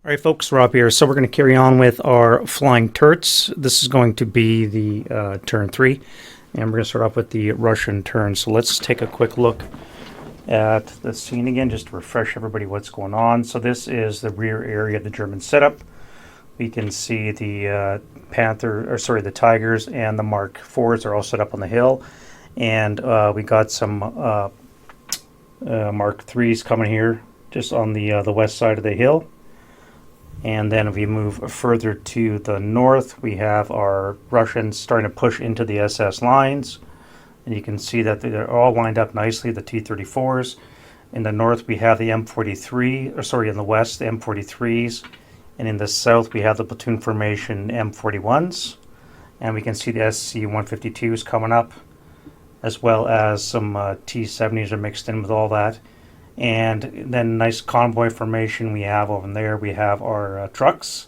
All right, folks, Rob here. So we're going to carry on with our flying turrets. This is going to be the turn 3, and we're going to start off with the Russian turn. So let's take a quick look at the scene again, just to refresh everybody what's going on. So this is the rear area of the German setup. We can see the the Tigers and the Mark IVs are all set up on the hill, and we got some Mark IIIs coming here, just on the west side of the hill. And then if we move further to the north, we have our Russians starting to push into the SS lines. And you can see that they're all lined up nicely, the T-34s. In the north, we have the in the west, the M43s. And in the south, we have the platoon formation M41s. And we can see the SC-152s coming up, as well as some T-70s are mixed in with all that. And then nice convoy formation we have over there. We have our trucks,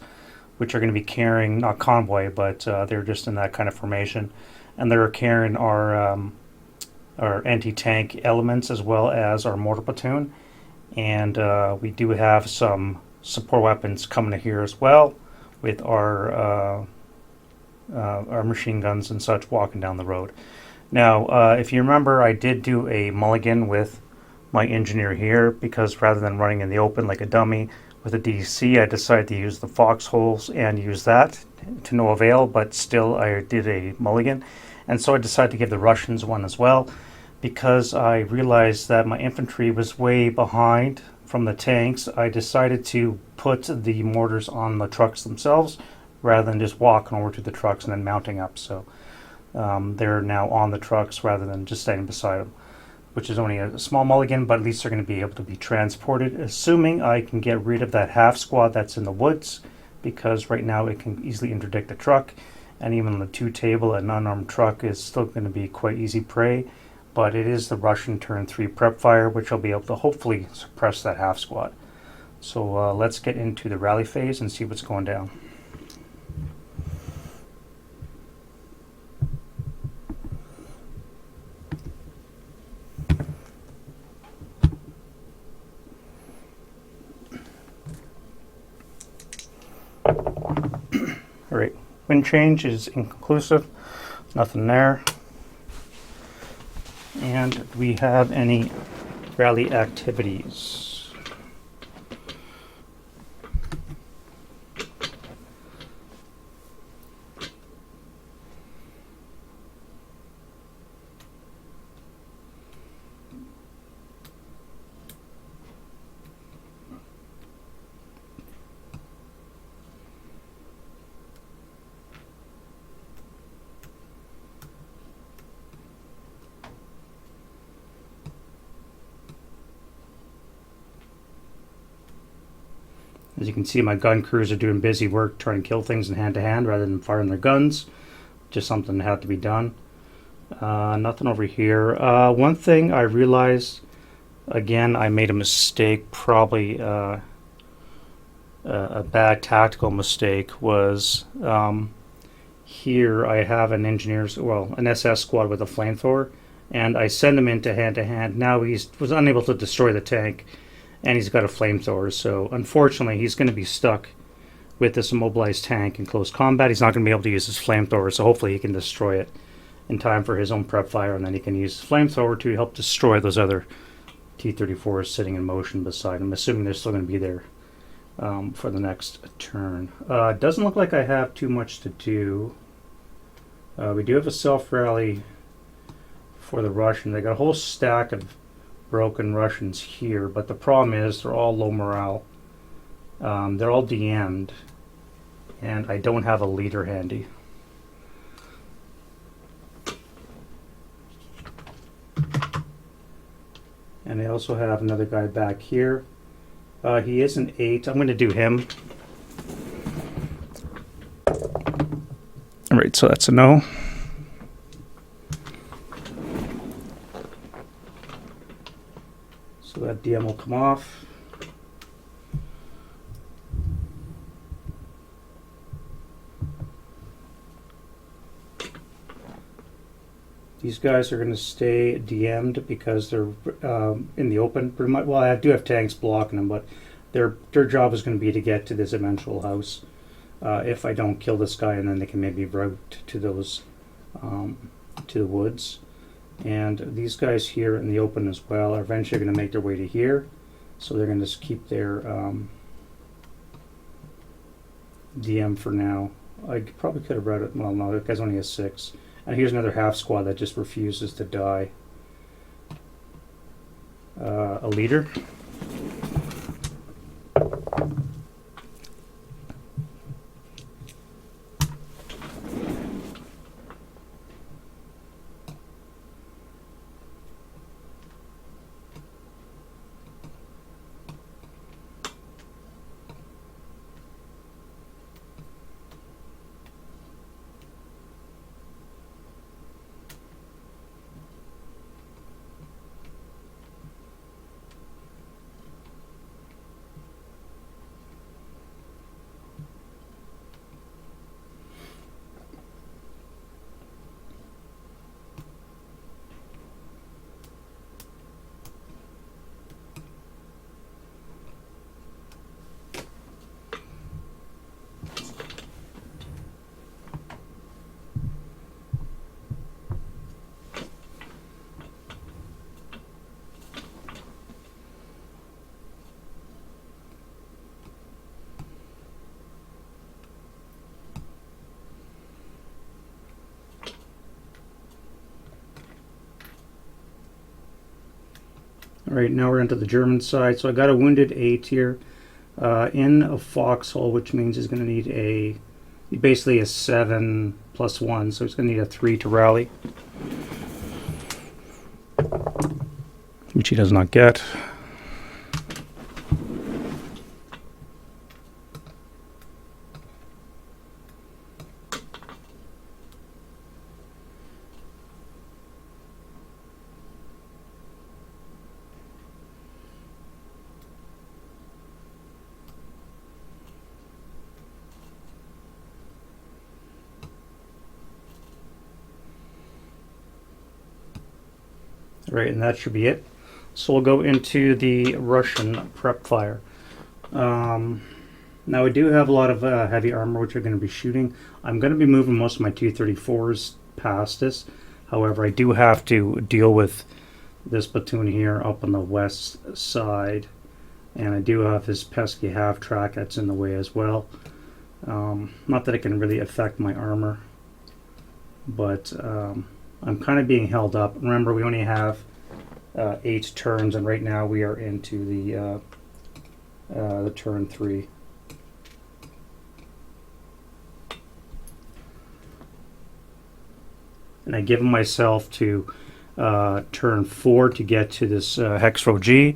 which are going to be carrying, not convoy, but they're just in that kind of formation. And they're carrying our anti-tank elements as well as our mortar platoon. And we do have some support weapons coming here as well, with our machine guns and such walking down the road. Now, if you remember, I did do a mulligan with my engineer here, because rather than running in the open like a dummy with a DC, I decided to use the foxholes and use that to no avail, but still I did a mulligan. And so I decided to give the Russians one as well, because I realized that my infantry was way behind from the tanks. I decided to put the mortars on the trucks themselves rather than just walking over to the trucks and then mounting up. So they're now on the trucks rather than just standing beside them, which is only a small mulligan, but at least they're going to be able to be transported, assuming I can get rid of that half squad that's in the woods, because right now it can easily interdict a truck, and even on the 2 table, an unarmed truck is still going to be quite easy prey, but it is the Russian turn 3 prep fire, which will be able to hopefully suppress that half squad. So let's get into the rally phase and see what's going down. All right, wind change is inconclusive, nothing there. And do we have any rally activities? As you can see, my gun crews are doing busy work trying to kill things in hand-to-hand rather than firing their guns. Just something that had to be done. Nothing over here. One thing I realized, again, I made a mistake, probably a bad tactical mistake, was here I have an an SS squad with a flamethrower, and I send him into hand-to-hand. Now he was unable to destroy the tank, and he's got a flamethrower, so unfortunately he's going to be stuck with this immobilized tank in close combat. He's not going to be able to use his flamethrower, so hopefully he can destroy it in time for his own prep fire, and then he can use his flamethrower to help destroy those other T-34s sitting in motion beside him, assuming they're still going to be there for the next turn. It doesn't look like I have too much to do. We do have a self-rally for the Russian. They got a whole stack of broken Russians here, but the problem is they're all low morale. They're all DM'd, and I don't have a leader handy. And I also have another guy back here. He is an 8. I'm going to do him. All right, so that's a no. So that DM will come off. These guys are going to stay DM'd because they're in the open pretty much. Well, I do have tanks blocking them, but their job is going to be to get to this eventual house. If I don't kill this guy, and then they can maybe route to those to the woods. And these guys here in the open as well are eventually going to make their way to here, so they're going to just keep their DM for now. I probably could have read it. Well, no, that guy's only a 6. And here's another half squad that just refuses to die. A leader. All right, now we're into the German side. So I got a wounded 8 here in a foxhole, which means he's going to need basically a 7 plus 1, so he's going to need a 3 to rally, which he does not get. Right, and that should be it. So we'll go into the Russian prep fire. Now I do have a lot of heavy armor which are going to be shooting. I'm going to be moving most of my 234s past this. However, I do have to deal with this platoon here up on the west side. And I do have this pesky half track that's in the way as well. Not that it can really affect my armor, but I'm kind of being held up. Remember, we only have 8 turns, and right now we are into the turn 3. And I've given myself to turn 4 to get to this hex row G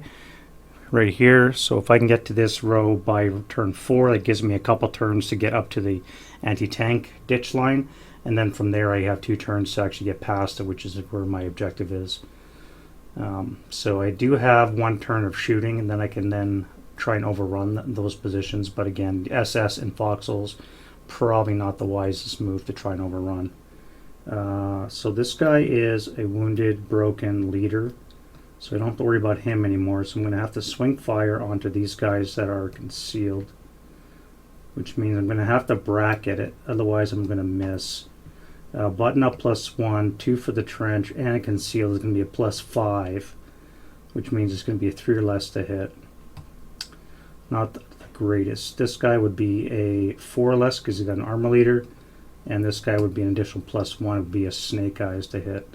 right here. So if I can get to this row by turn 4, that gives me a couple turns to get up to the anti-tank ditch line. And then from there I have 2 turns to actually get past it, which is where my objective is. So I do have 1 turn of shooting, and then I can then try and overrun those positions. But again, SS and foxholes, probably not the wisest move to try and overrun. So this guy is a wounded, broken leader, so I don't have to worry about him anymore. So I'm going to have to swing fire onto these guys that are concealed, which means I'm going to have to bracket it, otherwise I'm going to miss. Button up +1, 2 for the trench, and concealed is going to be a +5, which means it's going to be a 3 or less to hit. Not the greatest. This guy would be a 4 or less because he's got an armor leader, and this guy would be an additional +1, would be a snake eyes to hit.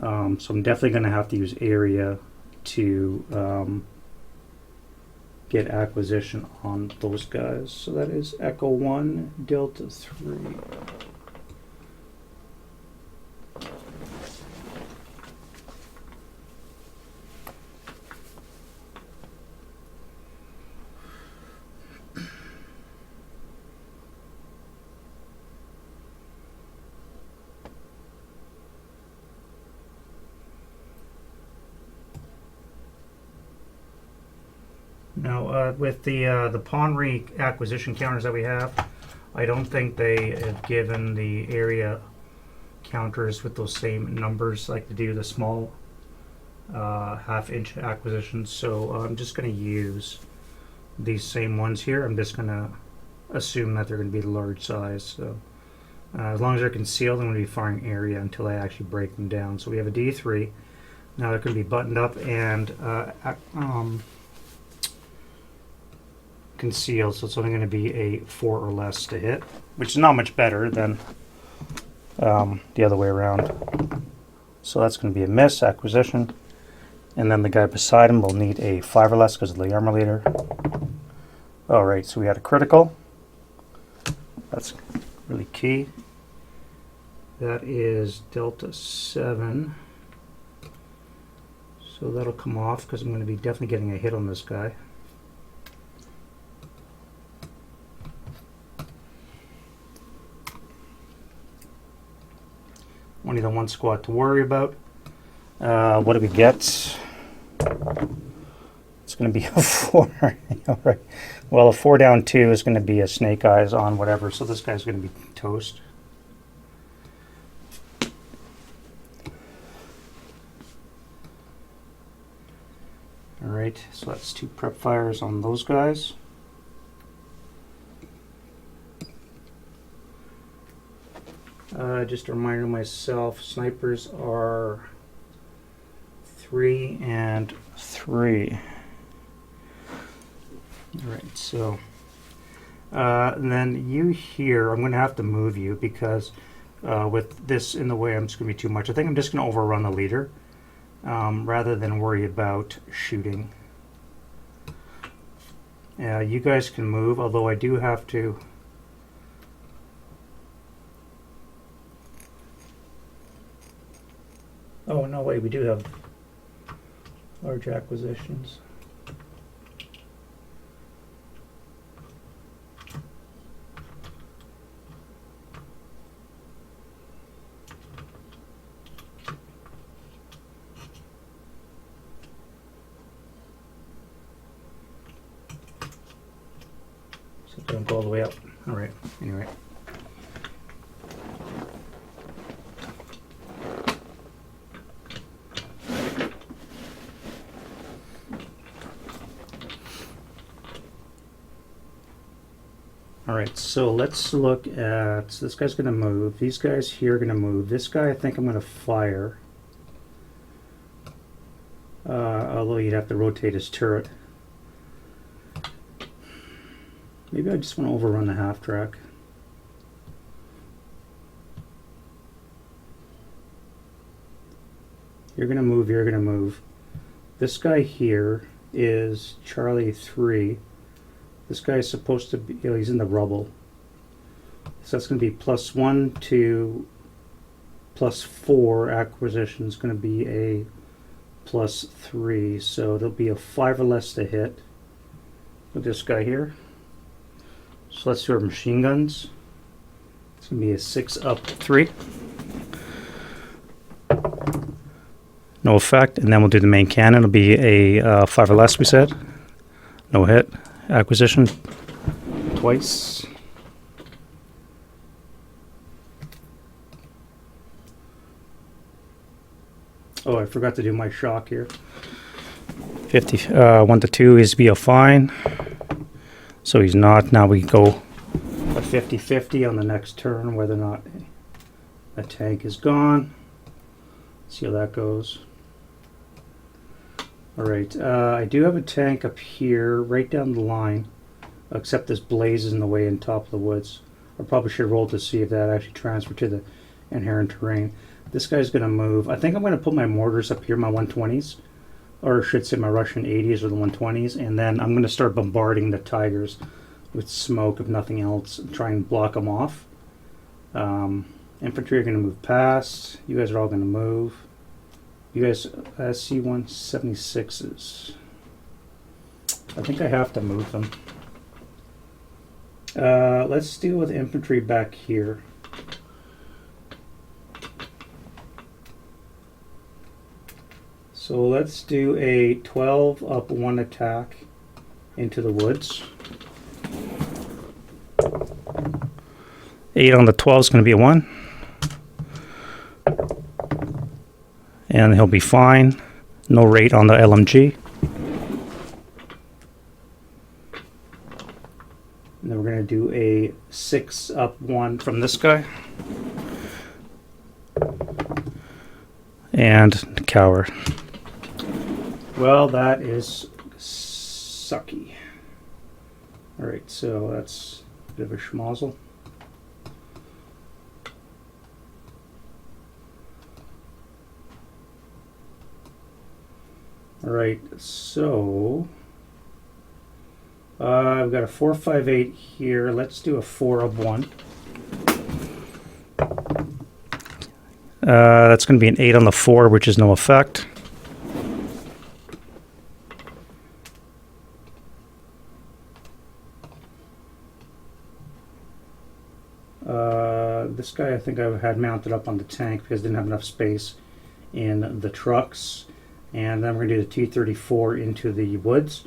So I'm definitely going to have to use area to get acquisition on those guys. So that is Echo 1, Delta 3. Now, with the pawn acquisition counters that we have, I don't think they have given the area counters with those same numbers like they do the small half-inch acquisitions, so I'm just going to use these same ones here. I'm just going to assume that they're going to be large size. So as long as they're concealed, I'm going to be firing area until I actually break them down. So we have a D3. Now they're going to be buttoned up and concealed, so it's only going to be a 4 or less to hit, which is not much better than the other way around. So that's going to be a miss, acquisition. And then the guy beside him will need a 5 or less because of the armor leader. Alright, so we had a critical. That's really key. That is Delta 7. So that'll come off because I'm going to be definitely getting a hit on this guy. Only the one squad to worry about. What do we get? It's going to be a 4. All right. Well, a 4 down 2 is going to be a snake eyes on whatever, so this guy's going to be toast. All right, so that's 2 prep fires on those guys. Just a reminder to myself, snipers are 3 and 3. All right, so and then you here, I'm going to have to move you because with this in the way, I'm just going to be too much. I think I'm just going to overrun the leader rather than worry about shooting. You guys can move, although I do have to. Oh, no way, we do have large acquisitions. So don't go all the way up. All right, anyway. Alright, so let's look at, so this guy's going to move, these guys here are going to move, this guy I think I'm going to fire, although you'd have to rotate his turret. Maybe I just want to overrun the half track. You're going to move, you're going to move. This guy here is Charlie 3. This guy is supposed to be, you know, he's in the rubble. So that's going to be +1 to +4. Acquisition is going to be a +3. So there'll be a 5 or less to hit with this guy here. So let's do our machine guns. It's going to be a 6 up 3. No effect. And then we'll do the main cannon. It'll be a 5 or less, we said. No hit. Acquisition twice. Oh, I forgot to do my shock here. 1 to 2 is be a fine. So he's not. Now we go a 50-50 on the next turn, whether or not a tank is gone. See how that goes. Alright, I do have a tank up here, right down the line, except this blaze is in the way in top of the woods. I probably should roll to see if that actually transferred to the inherent terrain. This guy's going to move. I think I'm going to put my mortars up here, my 120s, or I should say my Russian 80s or the 120s, and then I'm going to start bombarding the tigers with smoke, if nothing else, and try and block them off. Infantry are going to move past. You guys are all going to move. You guys, C-176s. I think I have to move them. Let's deal with infantry back here. So let's do a 12 up 1 attack into the woods. 8 on the 12 is going to be a 1. And he'll be fine. No rate on the LMG. And then we're going to do a 6 up 1 from this guy. And cower. Well, that is sucky. Alright, so that's a bit of a schmozzle. Alright, so I've got a 458 here. Let's do a 4 of 1. That's going to be an 8 on the 4, which is no effect. This guy I think I had mounted up on the tank because I didn't have enough space in the trucks. And then we're going to do the T-34 into the woods.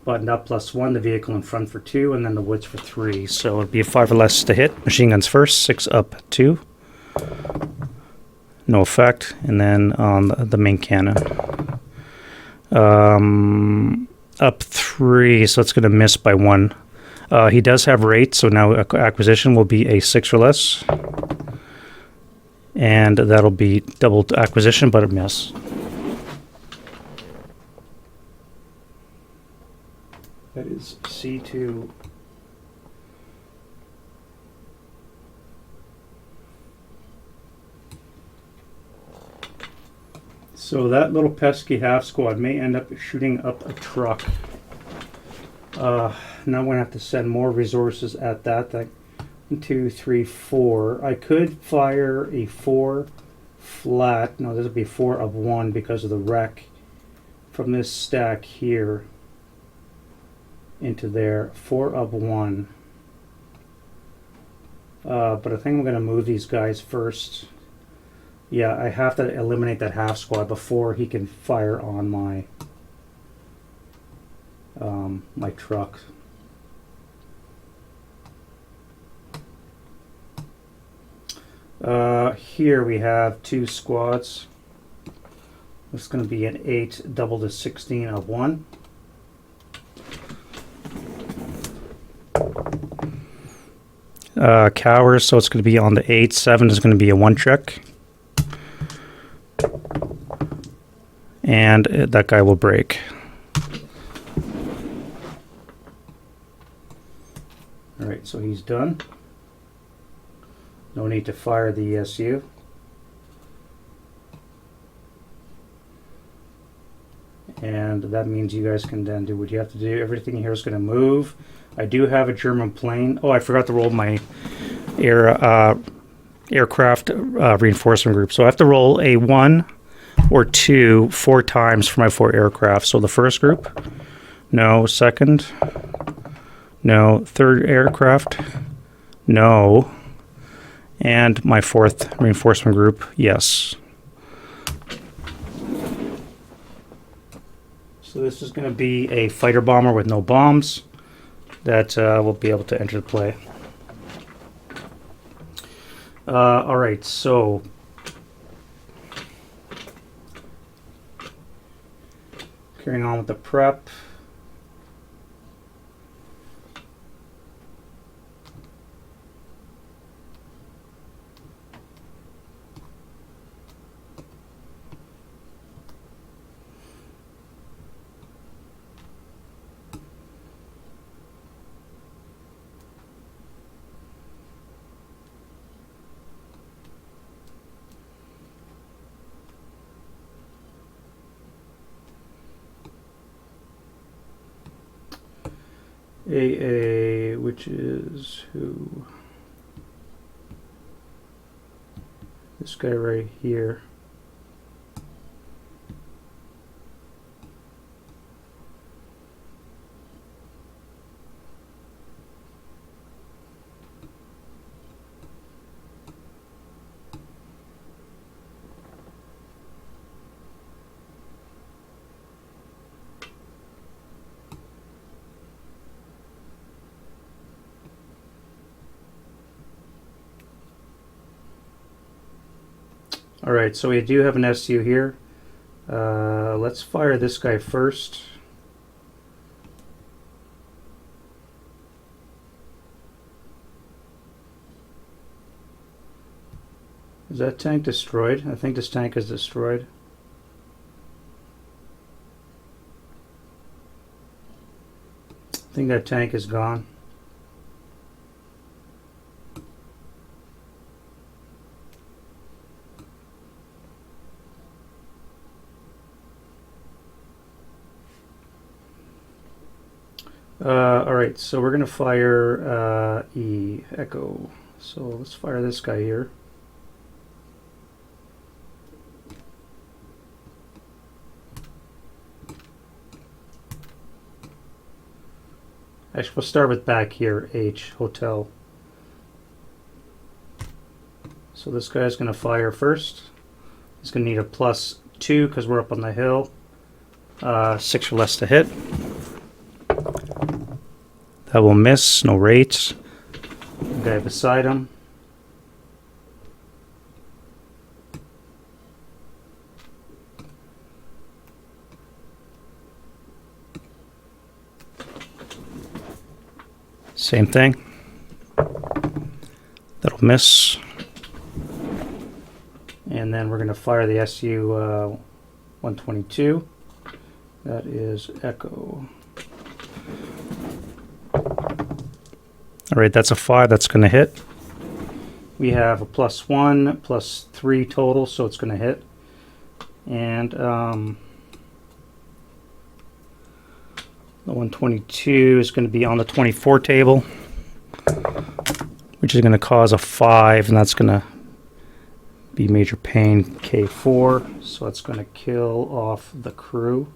Buttoned up +1, the vehicle in front for 2, and then the woods for 3. So it'd be a 5 or less to hit. Machine guns first, 6 up 2. No effect. And then on the main cannon. Up 3, so it's going to miss by 1. He does have rate, so now acquisition will be a 6 or less. And that'll be double acquisition, but a miss. That is C2. So that little pesky half squad may end up shooting up a truck. Now I'm going to have to send more resources at that. 1, 2, 3, 4. I could fire a 4 flat. No, this would be 4 of 1 because of the wreck from this stack here into there. 4 of 1. But I think I'm going to move these guys first. Yeah, I have to eliminate that half squad before he can fire on my my truck. Here we have 2 squads. This is going to be an 8 double to 16 of 1. Cowers, so it's going to be on the 8. 7 is going to be a 1 check. And that guy will break. Alright, so he's done. No need to fire the ESU. And that means you guys can then do what you have to do. Everything here is going to move. I do have a German plane. Oh, I forgot to roll my aircraft reinforcement group. So I have to roll a 1 or 2 4 times for my 4 aircraft. So the first group, no. Second, no. Third aircraft, no. And my 4th reinforcement group, yes. So this is going to be a fighter bomber with no bombs that will be able to enter the play. Alright, so carrying on with the prep. AA, which is who? This guy right here. Alright, so we do have an SU here. Let's fire this guy first. Is that tank destroyed? I think this tank is destroyed. I think that tank is gone. Alright, so we're going to fire Echo. So let's fire this guy here. Actually, we'll start with back here, H, Hotel. So this guy's going to fire first. He's going to need a +2 because we're up on the hill. 6 or less to hit. That will miss, no rates. The guy beside him. Same thing. That'll miss. And then we're going to fire the SU-122. That is Echo. Alright, that's a 5. That's going to hit. We have a +1, +3 total, so it's going to hit. And the 122 is going to be on the 24 table, which is going to cause a 5, and that's going to be major pain, K4. So it's going to kill off the crew.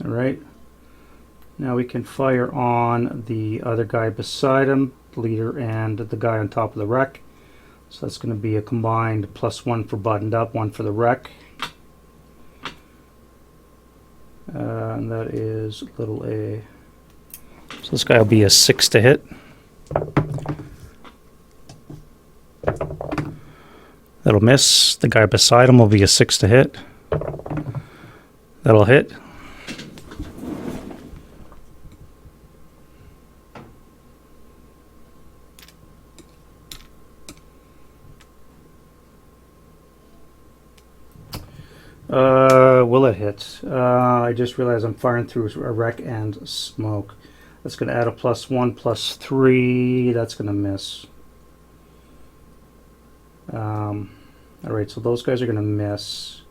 Alright, now we can fire on the other guy beside him, the leader, and the guy on top of the wreck. So that's going to be a combined +1 for buttoned up, 1 for the wreck. And that is little a. So this guy will be a 6 to hit. That'll miss. The guy beside him will be a 6 to hit. That'll hit. Will it hit? I just realized I'm firing through a wreck and smoke. That's going to add a +1, +3. That's going to miss. Alright, so those guys are going to miss.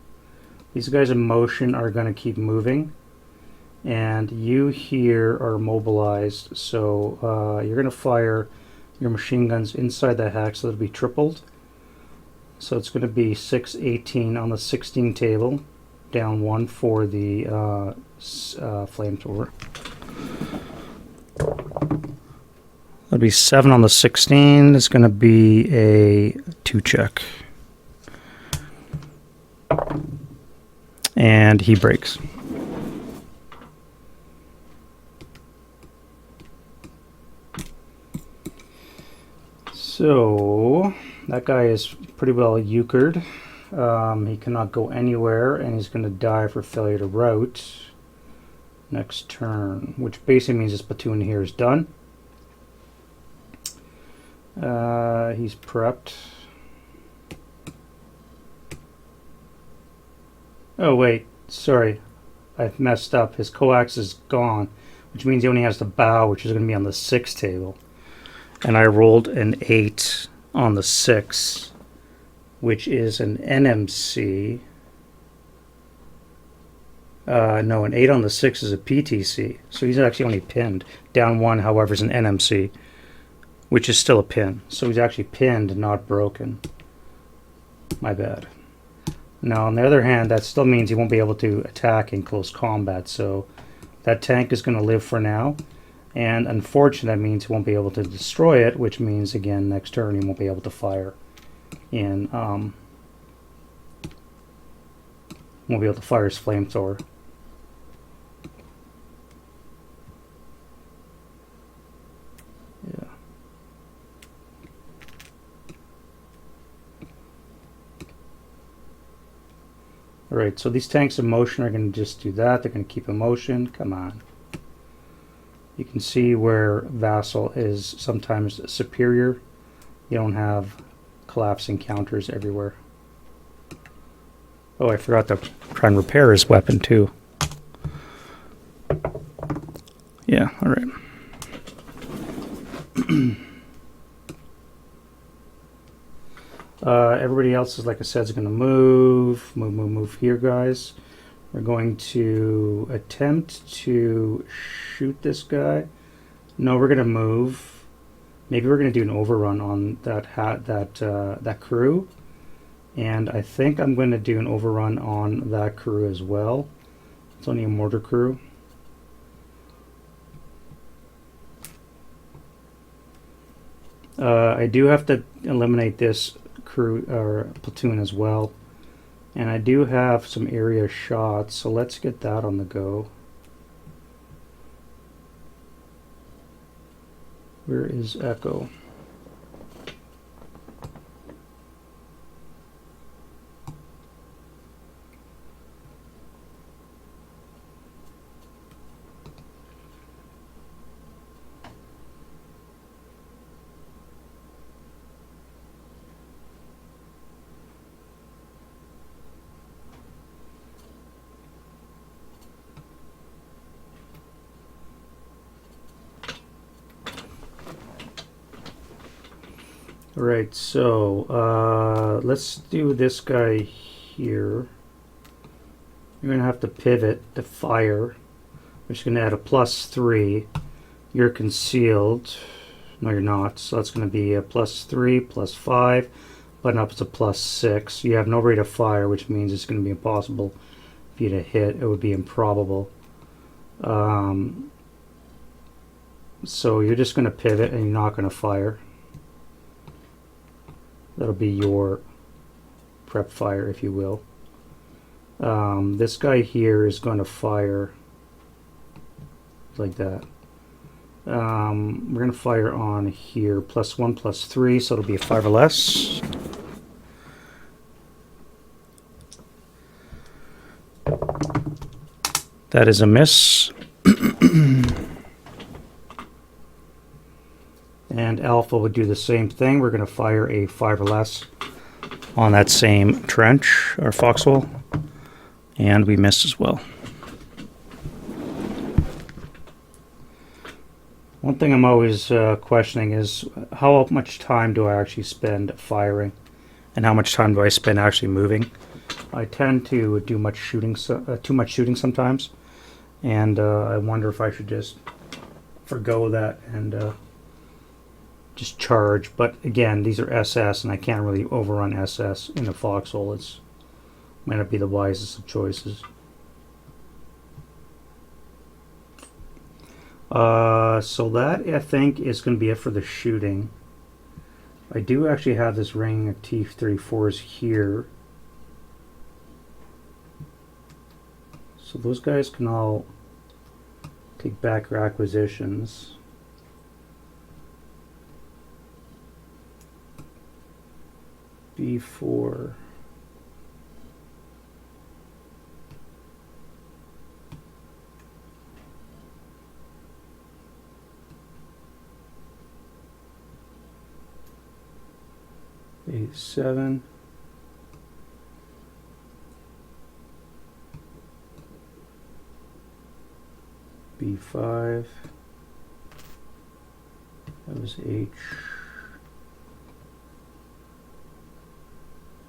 These guys in motion are going to keep moving. And you here are mobilized, so you're going to fire your machine guns inside that hack, so it'll be tripled. So it's going to be 6, 18 on the 16 table, down 1 for the flamethrower. That'll be 7 on the 16. It's going to be a 2 check. And he breaks. So that guy is pretty well euchred. He cannot go anywhere, and he's going to die for failure to route next turn, which basically means this platoon here is done. He's prepped. Oh wait, sorry, I've messed up. His coax is gone, which means he only has the bow, which is going to be on the 6 table. And I rolled an 8 on the 6, which is an NMC. No, an 8 on the 6 is a PTC. So he's actually only pinned. Down 1, however, is an NMC, which is still a pin. So he's actually pinned, not broken. My bad. Now, on the other hand, that still means he won't be able to attack in close combat. So that tank is going to live for now. And unfortunately, that means he won't be able to destroy it, which means, again, next turn he won't be able to fire in Won't be able to fire his flamethrower. Yeah. Alright, so these tanks in motion are going to just do that. They're going to keep in motion. Come on. You can see where Vassal is sometimes superior. You don't have collapsing counters everywhere. Oh, I forgot to try and repair his weapon too. Yeah, alright. Everybody else is, like I said, is going to move here, guys. We're going to attempt to shoot this guy. No, we're going to move. Maybe we're going to do an overrun on that crew. And I think I'm going to do an overrun on that crew as well. It's only a mortar crew. I do have to eliminate this crew or platoon as well, and I do have some area shots, so let's get that on the go. Where is Echo? Alright, so let's do this guy here. You're going to have to pivot to fire, which is going to add a +3. You're concealed. No, you're not. So that's going to be a +3, +5. Button up is a +6. You have no rate of fire, which means it's going to be impossible for you to hit. It would be improbable. So you're just going to pivot and you're not going to fire. That'll be your prep fire, if you will. This guy here is going to fire like that. We're going to fire on here, +1, +3, so it'll be a 5 or less. That is a miss. And Alpha would do the same thing. We're going to fire a 5 or less on that same trench, or foxhole, and we missed as well. One thing I'm always questioning is how much time do I actually spend firing, and how much time do I spend actually moving. I tend to do too much shooting sometimes, and I wonder if I should just forgo that and just charge. But again, these are SS, and I can't really overrun SS in a foxhole. It's might not be the wisest of choices. So that, I think, is going to be it for the shooting. I do actually have this ring of T-34s here. So those guys can all take back your acquisitions. B4. A7. B5. That was H.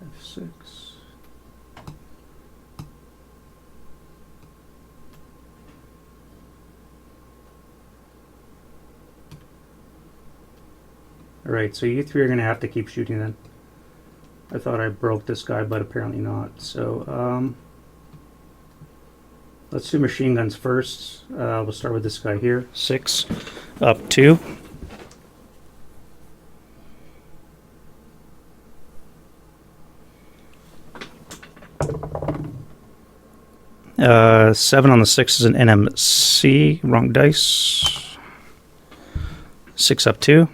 F6. Alright, so you three are going to have to keep shooting then. I thought I broke this guy, but apparently not. So, let's do machine guns first. We'll start with this guy here. 6, up 2. 7 on the 6 is an NMC. Wrong dice. 6 up 2.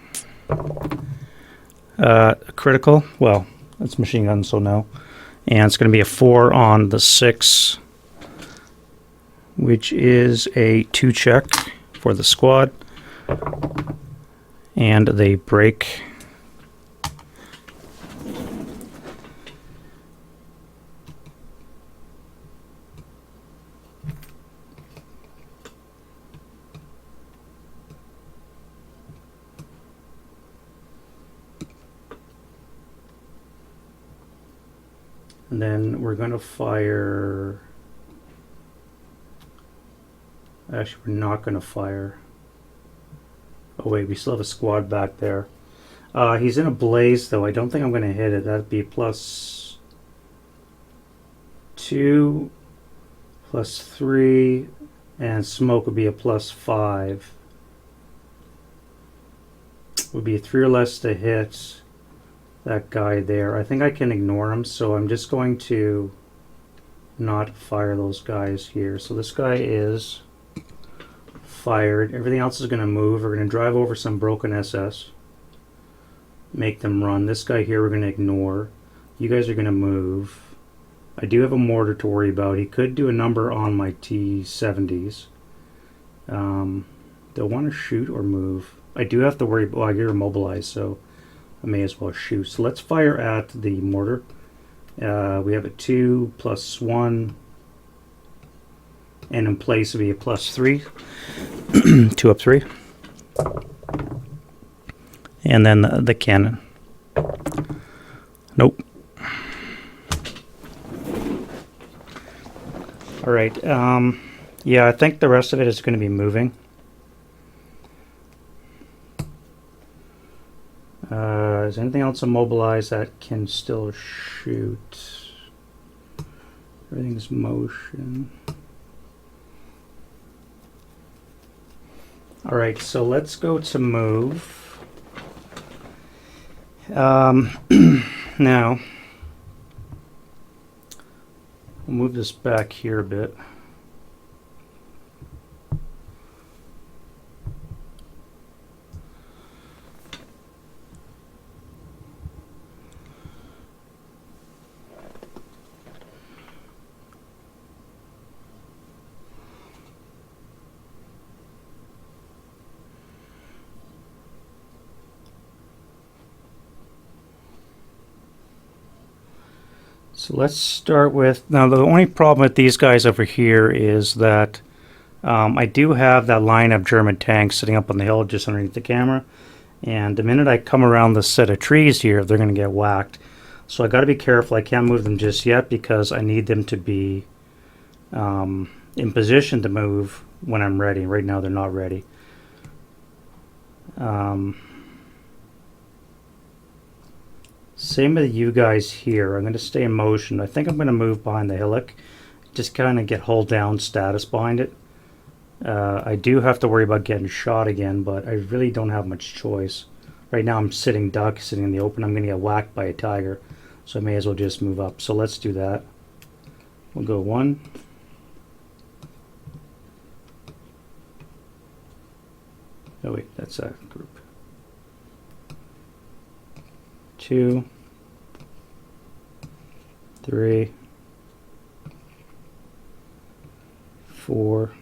Critical. Well, it's machine gun, so no. And it's going to be a 4 on the 6, which is a 2 check for the squad. And they break. And then we're going to fire. Actually, we're not going to fire. Oh wait, we still have a squad back there. He's in a blaze though. I don't think I'm going to hit it. That'd be +2, +3, and smoke would be a +5. Would be 3 or less to hit that guy there. I think I can ignore him, so I'm just going to not fire those guys here. So this guy is fired. Everything else is going to move. We're going to drive over some broken SS. Make them run. This guy here we're going to ignore. You guys are going to move. I do have a mortar to worry about. He could do a number on my T-70s. They'll want to shoot or move. I do have to worry. Well, you're immobilized, so I may as well shoot. So let's fire at the mortar. We have a 2 +1, and in place it'll be a +3. 2 up 3. And then the cannon. Nope. All right. Yeah, I think the rest of it is going to be moving. Is anything else immobilized that can still shoot? Everything's motion. All right, so let's go to move. Now, we'll move this back here a bit. So let's start with, now the only problem with these guys over here is that I do have that line of German tanks sitting up on the hill just underneath the camera, and the minute I come around the set of trees here, they're going to get whacked. So I got to be careful. I can't move them just yet because I need them to be in position to move when I'm ready. Right now they're not ready. Same with you guys here. I'm going to stay in motion. I think I'm going to move behind the hillock. Just kind of get hold down status behind it. I do have to worry about getting shot again, but I really don't have much choice. Right now I'm sitting duck, sitting in the open. I'm going to get whacked by a tiger. So I may as well just move up. So let's do that. We'll go 1. Oh wait, that's a group. 2, 3, 4,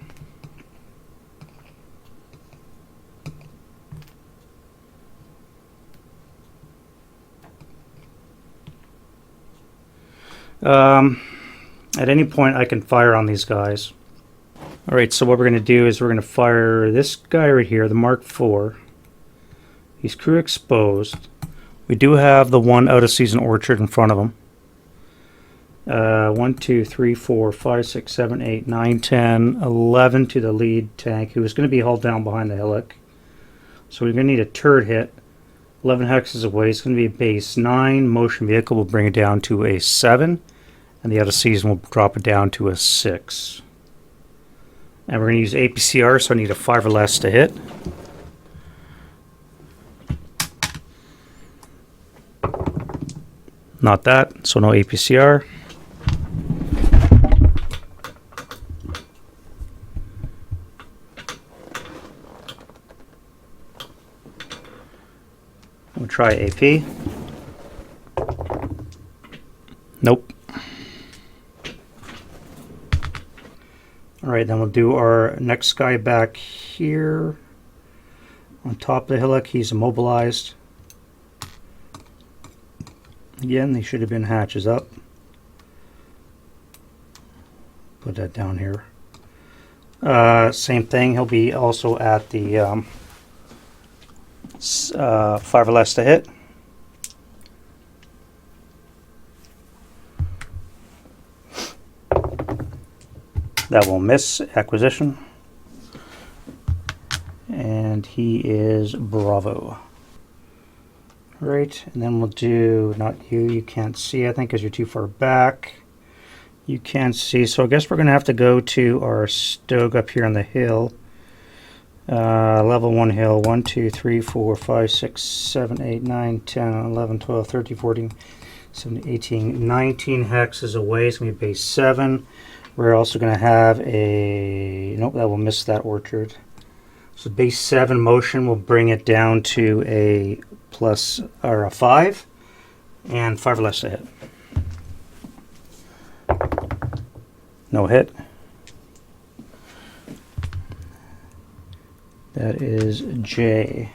5. At any point I can fire on these guys. Alright, so what we're going to do is we're going to fire this guy right here, the Mark IV. He's crew exposed. We do have the one out of season orchard in front of him. 1, 2, 3, 4, 5, 6, 7, 8, 9, 10, 11 to the lead tank, who is going to be hauled down behind the hillock. So we're going to need a turret hit. 11 hexes away. It's going to be a base 9. Motion vehicle will bring it down to a 7. And the out of season will drop it down to a 6. And we're going to use APCR, so I need a 5 or less to hit. Not that, so no APCR. try AP. Nope. Alright, then we'll do our next guy back here on top of the hillock. He's immobilized. Again, they should have been hatches up. Put that down here. Same thing, he'll be also at the 5 or less to hit. That will miss acquisition. And he is Bravo. Right, and then we'll do, not you, you can't see, I think, because you're too far back. You can't see, so I guess we're going to have to go to our stoke up here on the hill. Level 1 hill, 1, 2, 3, 4, 5, 6, 7, 8, 9, 10, 11, 12, 13, 14, 17, 18, 19 hexes away. It's going to be base 7. We're also going to have a, nope, that will miss that orchard. So base 7 motion will bring it down to a plus, or a 5, and 5 or less to hit. No hit. That is J.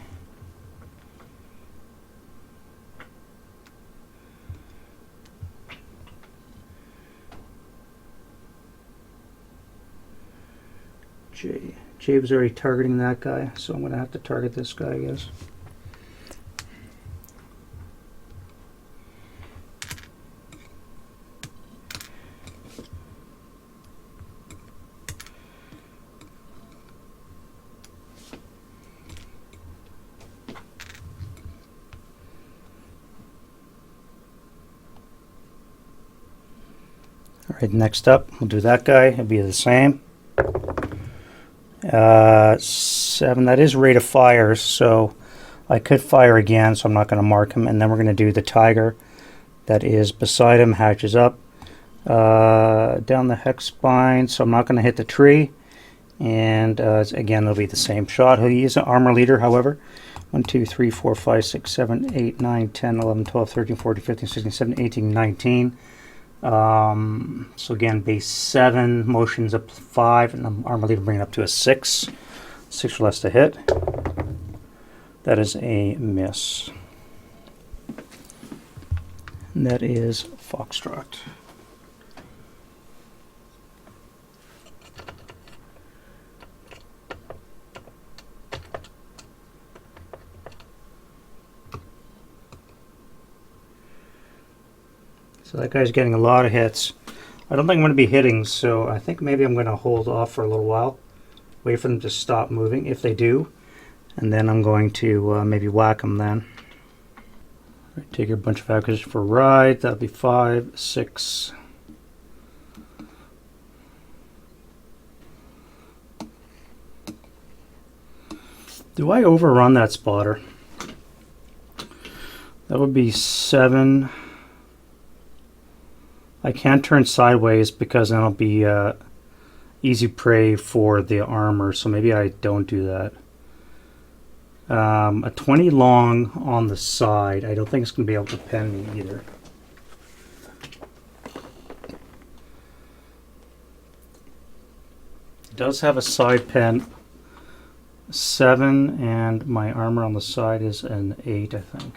Jay was already targeting that guy, so I'm going to have to target this guy, I guess. Alright, next up, we'll do that guy. It'll be the same. 7, that is rate of fire, so I could fire again, so I'm not going to mark him. And then we're going to do the tiger that is beside him, hatches up. Down the hex spine, so I'm not going to hit the tree. And again, it'll be the same shot. He is an armor leader, however. 1, 2, 3, 4, 5, 6, 7, 8, 9, 10, 11, 12, 13, 14, 15, 16, 17, 18, 19. So again, base 7, motions up 5, and the armor leader bring it up to a 6. 6 or less to hit. That is a miss. And that is Foxtrot. So that guy's getting a lot of hits. I don't think I'm going to be hitting, so I think maybe I'm going to hold off for a little while. Wait for them to stop moving, if they do. And then I'm going to maybe whack them then. Right, take your bunch of acquisitions for a ride. That'll be 5, 6. Do I overrun that spotter? That would be 7. I can't turn sideways because then I'll be easy prey for the armor, so maybe I don't do that. A 20 long on the side. I don't think it's going to be able to pen me either. It does have a side pen 7, and my armor on the side is an 8, I think.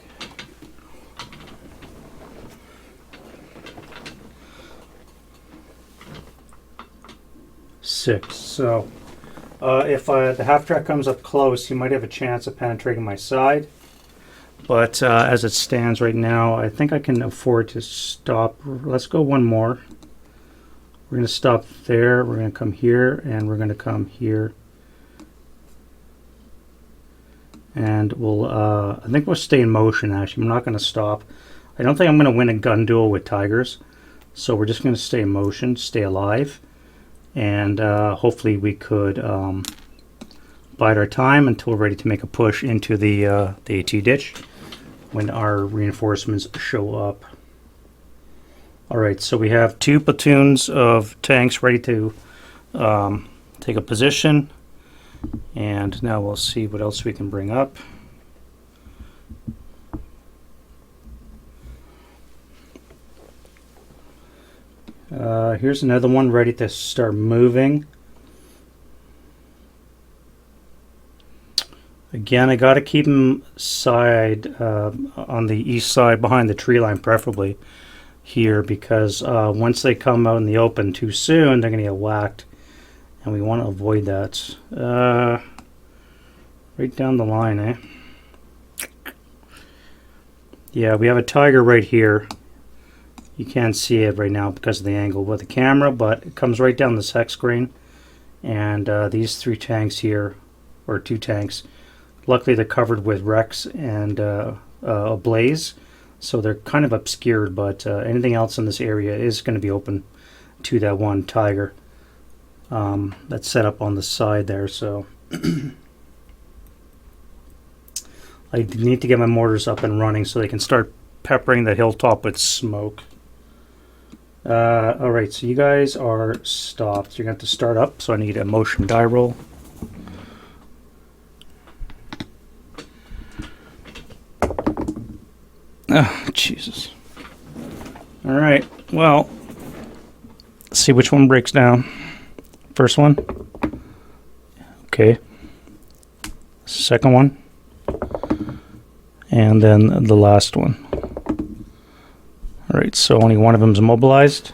Six. So if the half track comes up close, he might have a chance of penetrating my side. But as it stands right now, I think I can afford to stop. Let's go one more. We're going to stop there. We're going to come here, and we're going to come here. And we'll, I think we'll stay in motion, actually. I'm not going to stop. I don't think I'm going to win a gun duel with tigers. So we're just going to stay in motion, stay alive. And hopefully we could bide our time until we're ready to make a push into the AT ditch when our reinforcements show up. Alright, so we have 2 platoons of tanks ready to take a position. And now we'll see what else we can bring up. Here's another one ready to start moving. Again, I got to keep them on the east side behind the tree line, preferably here, because once they come out in the open too soon, they're going to get whacked, and we want to avoid that. Right down the line, eh? Yeah, we have a tiger right here. You can't see it right now because of the angle with the camera, but it comes right down this hex screen. And these 3 tanks here, or 2 tanks, luckily they're covered with wrecks and a blaze, so they're kind of obscured, but anything else in this area is going to be open to that one tiger that's set up on the side there. So I need to get my mortars up and running so they can start peppering the hilltop with smoke. Alright, so you guys are stopped. You're going to have to start up, so I need a motion die roll. Oh, Jesus. Alright, well, let's see which one breaks down. First one. Okay. Second one. And then the last one. Alright, so only one of them is immobilized.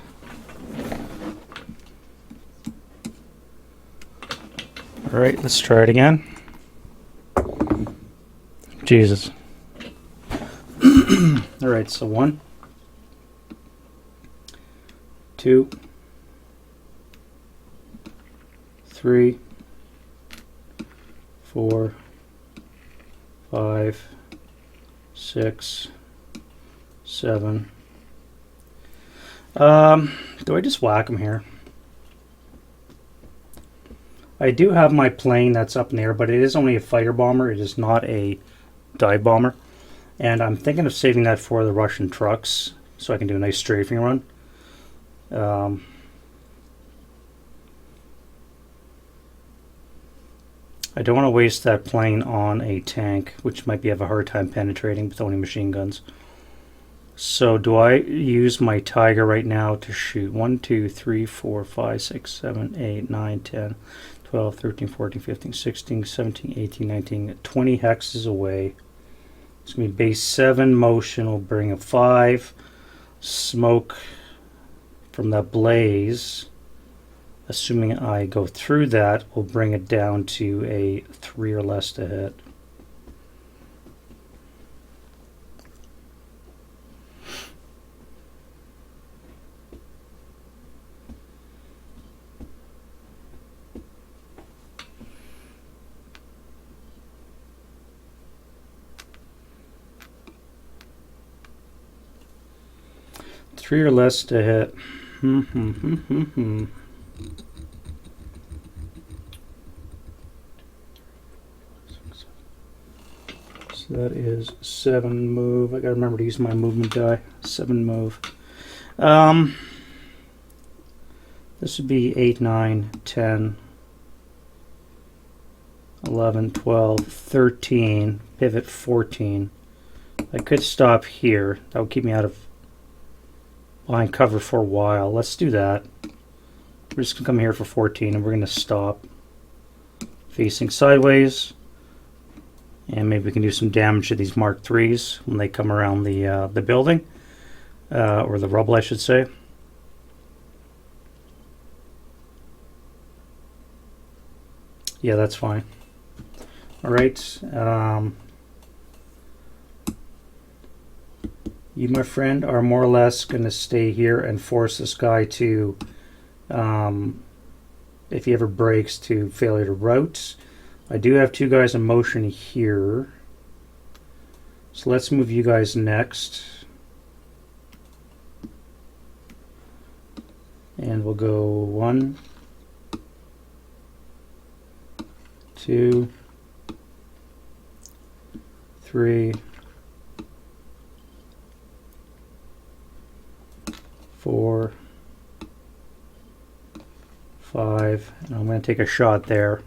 Alright, let's try it again. Jesus. Alright, so 1, 2, 3, 4, 5, 6, 7. Do I just whack them here? I do have my plane that's up in the air, but it is only a fighter bomber. It is not a dive bomber. And I'm thinking of saving that for the Russian trucks, so I can do a nice strafing run. I don't want to waste that plane on a tank, which might have a hard time penetrating with only machine guns. So do I use my Tiger right now to shoot 1, 2, 3, 4, 5, 6, 7, 8, 9, 10, 12, 13, 14, 15, 16, 17, 18, 19, 20 hexes away? It's going to be base 7 motion will bring a 5. Smoke from that blaze, assuming I go through that, will bring it down to a 3 or less to hit. Three or less to hit. So that is 7 move. I gotta remember to use my movement die. 7 move. This would be 8, 9, 10, 11, 12, 13, pivot 14. I could stop here. That would keep me out of behind cover for a while. Let's do that. We're just going to come here for 14 and we're going to stop facing sideways. And maybe we can do some damage to these Mark IIIs when they come around the building. Or the rubble, I should say. Yeah, that's fine. Alright. You, my friend, are more or less going to stay here and force this guy to, if he ever breaks, to failure to route. I do have 2 guys in motion here. So let's move you guys next. And we'll go 1, 2, 3, 4, 5, and I'm going to take a shot there.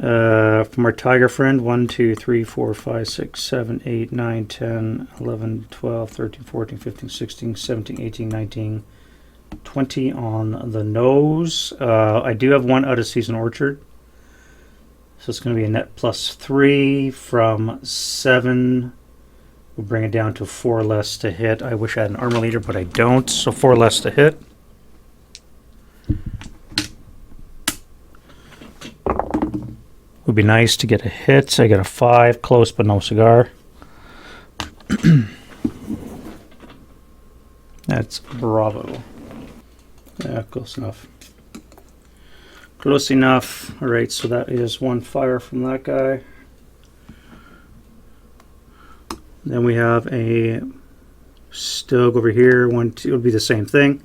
From our tiger friend, 1, 2, 3, 4, 5, 6, 7, 8, 9, 10, 11, 12, 13, 14, 15, 16, 17, 18, 19, 20 on the nose. I do have one out of season orchard. So it's going to be a net +3 from 7. We'll bring it down to 4 less to hit. I wish I had an armor leader, but I don't. So 4 less to hit. Would be nice to get a hit. I got a 5, close but no cigar. That's bravo. Yeah, close enough. Close enough. All right, so that is 1 fire from that guy. Then we have a Stoke over here. 1, 2. It'll be the same thing.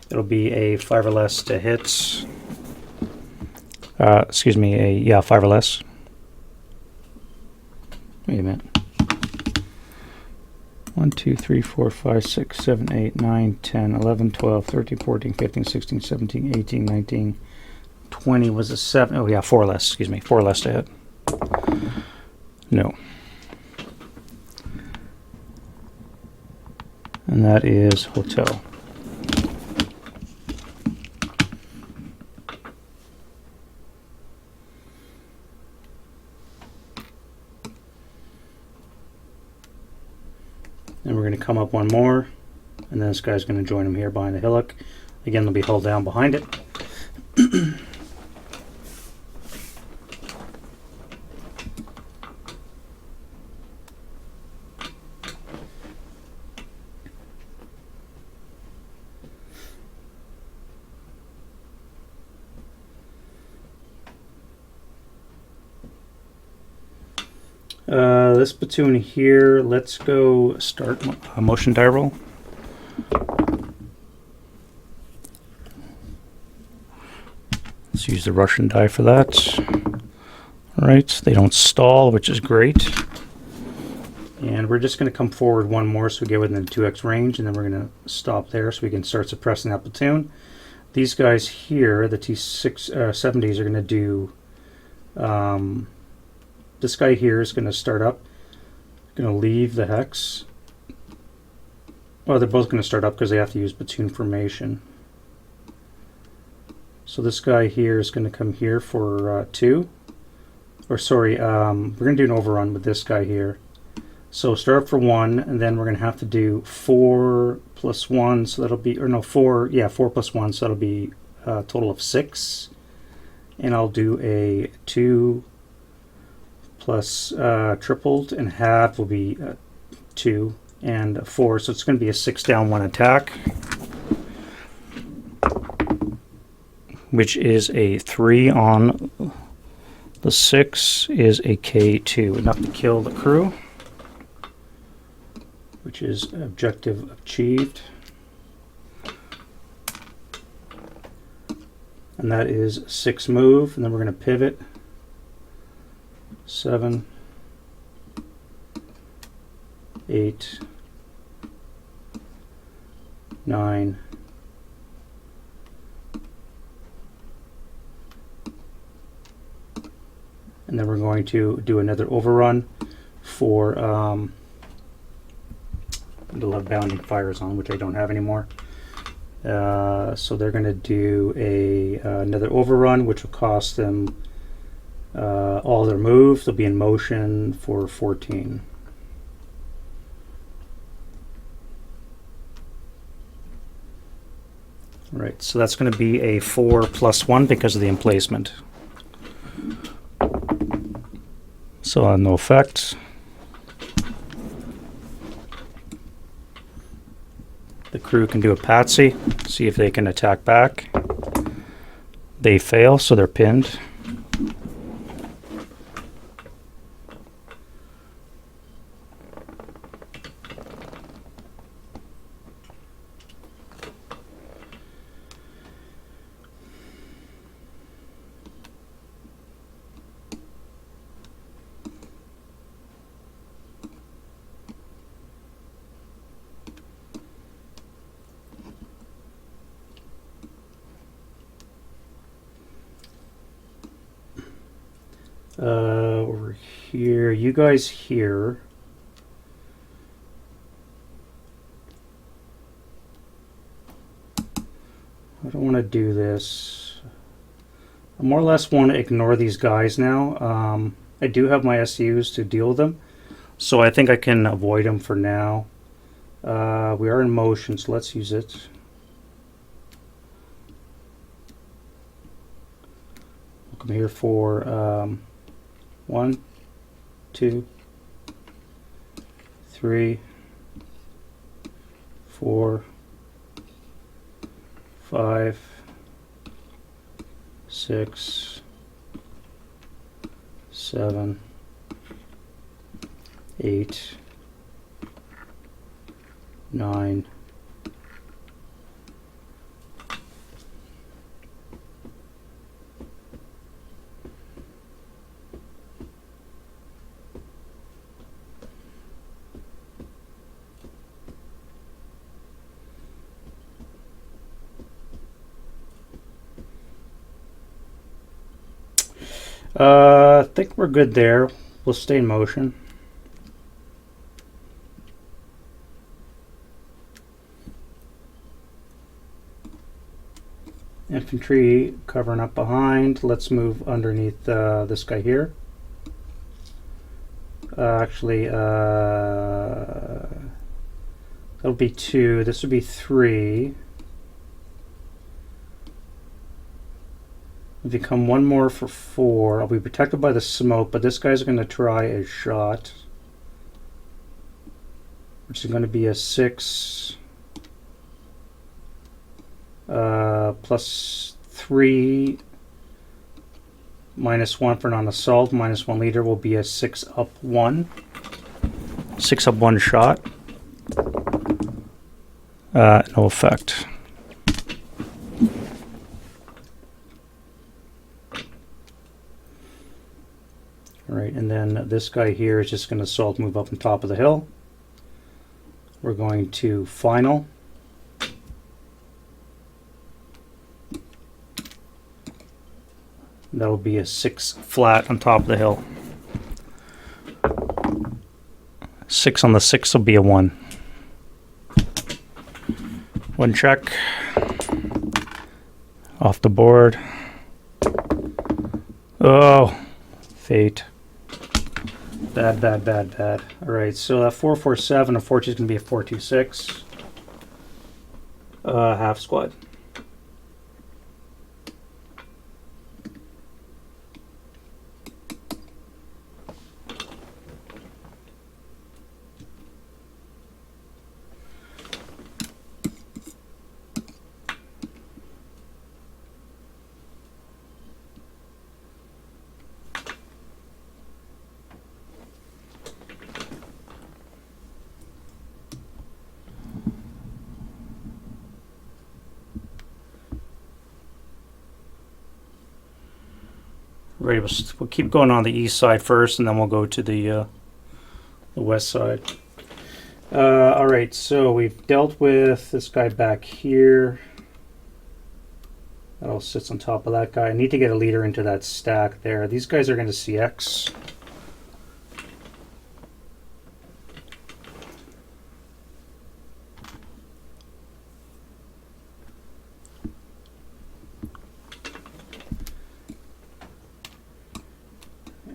It'll be a 5 or less to hit. Excuse me, 5 or less. Wait a minute. 1, 2, 3, 4, 5, 6, 7, 8, 9, 10, 11, 12, 13, 14, 15, 16, 17, 18, 19, 20 was a 7. Oh, yeah, 4 less. Excuse me, 4 less to hit. No. And that is hotel. And we're going to come up 1 more, and then this guy's going to join him here behind the hillock. Again, they'll be held down behind it. This platoon here, let's go start a motion die roll. Let's use the Russian die for that. All right, they don't stall, which is great. And we're just going to come forward 1 more so we get within the 2x range, and then we're going to stop there so we can start suppressing that platoon. These guys here, the T70s, are going to do... this guy here is going to start up. Going to leave the hex. Well, they're both going to start up because they have to use platoon formation. So this guy here is going to come here for 2. Or sorry, we're going to do an overrun with this guy here. So start up for 1, and then we're going to have to do 4 plus 1, so that'll be, or no, 4, yeah, 4 plus 1, so that'll be a total of 6. And I'll do a 2 plus tripled, and half will be 2 and 4, so it's going to be a 6 down 1 attack, which is a 3 on the 6 is a K2, enough to kill the crew, which is objective achieved. And that is 6 move, and then we're going to pivot 7, 8, 9, and then we're going to do another overrun for the love bounding fires on, which I don't have anymore. So they're going to do another overrun, which will cost them all their moves. They'll be in motion for 14. Right, so that's going to be a 4 plus 1 because of the emplacement. So no effect. The crew can do a patsy, see if they can attack back. They fail, so they're pinned. Over here, you guys here. I don't want to do this. I more or less want to ignore these guys now. I do have my SUs to deal with them, so I think I can avoid them for now. We are in motion, so let's use it. We'll come here for 1, 2, 3, 4, 5, 6, 7, 8, 9. I think we're good there. We'll stay in motion. Infantry covering up behind. Let's move underneath this guy here. Actually, that'll be 2. This would be 3. If you come one more for 4, I'll be protected by the smoke, but this guy's going to try a shot, which is going to be a 6 plus 3 minus 1 for non-assault, minus 1 leader will be a 6 up 1. 6 up 1 shot. No effect. Alright, and then this guy here is just going to assault, move up on top of the hill. We're going to final. That'll be a 6 flat on top of the hill. 6 on the 6 will be a 1. 1 check. Off the board. Oh, fate. Bad, bad, bad, bad. Alright, so that 447, unfortunately, is going to be a 426. Half squad. Right, we'll keep going on the east side first, and then we'll go to the west side. All right, so we've dealt with this guy back here. That all sits on top of that guy. I need to get a leader into that stack there. These guys are going to CX.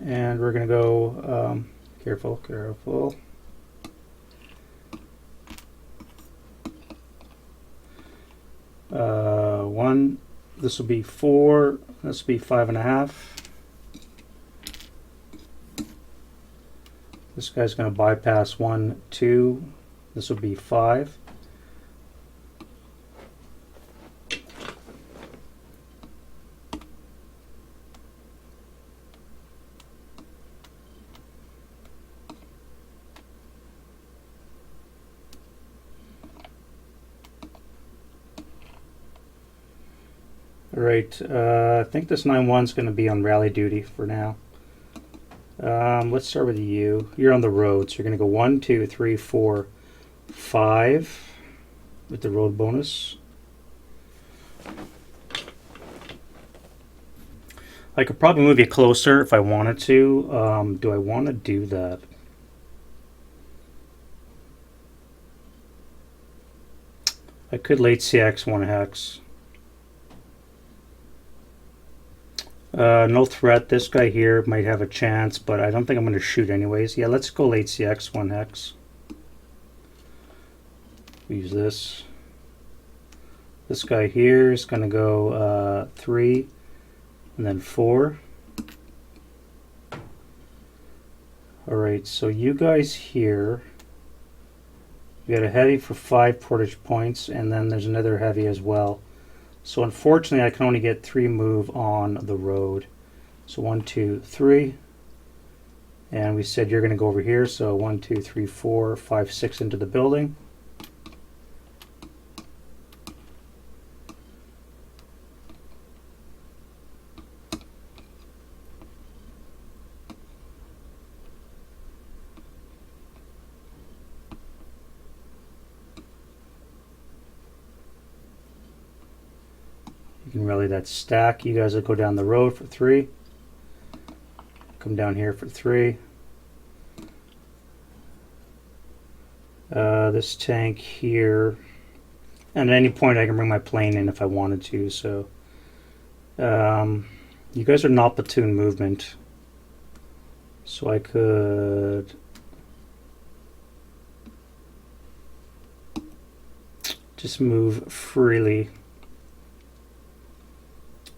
And we're going to go, careful, careful. One, this will be 4, this will be 5.5. This guy's going to bypass 1, 2, this will be 5. Alright, I think this 9-1 is going to be on rally duty for now. Let's start with you. You're on the road, so you're going to go 1, 2, 3, 4, 5 with the road bonus. I could probably move you closer if I wanted to. Do I want to do that? I could late CX 1 hex. No threat. This guy here might have a chance, but I don't think I'm going to shoot anyways. Yeah, let's go late CX 1 hex. Use this. This guy here is going to go 3 and then 4. Alright, so you guys here, you got a heavy for 5 portage points, and then there's another heavy as well. So unfortunately, I can only get 3 move on the road. So 1, 2, 3. And we said you're going to go over here. So 1, 2, 3, 4, 5, 6 into the building. You can rally that stack. You guys will go down the road for 3. Come down here for 3. This tank here. And at any point I can bring my plane in if I wanted to. So you guys are not platoon movement. So I could just move freely.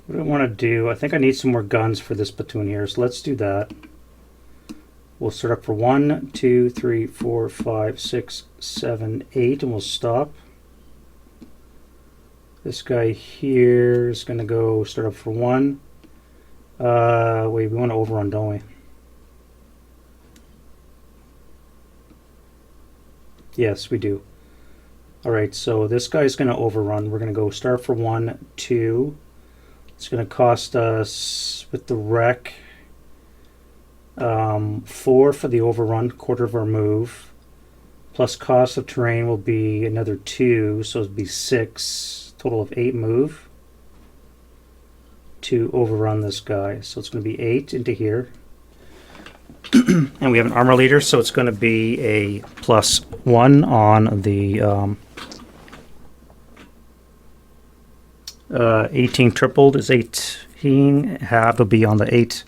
What do I want to do? I think I need some more guns for this platoon here, so let's do that. We'll start up for 1, 2, 3, 4, 5, 6, 7, 8, and we'll stop. This guy here is going to go start up for 1. Wait, we want to overrun, don't we? Yes, we do. Alright, so this guy's going to overrun. We're going to go start for 1, 2. It's going to cost us, with the wreck, 4 for the overrun, quarter of our move. Plus cost of terrain will be another 2, so it'll be 6. Total of 8 move to overrun this guy. So it's going to be 8 into here. And we have an armor leader, so it's going to be a +1 on the 18 tripled is 18. Half will be on the 8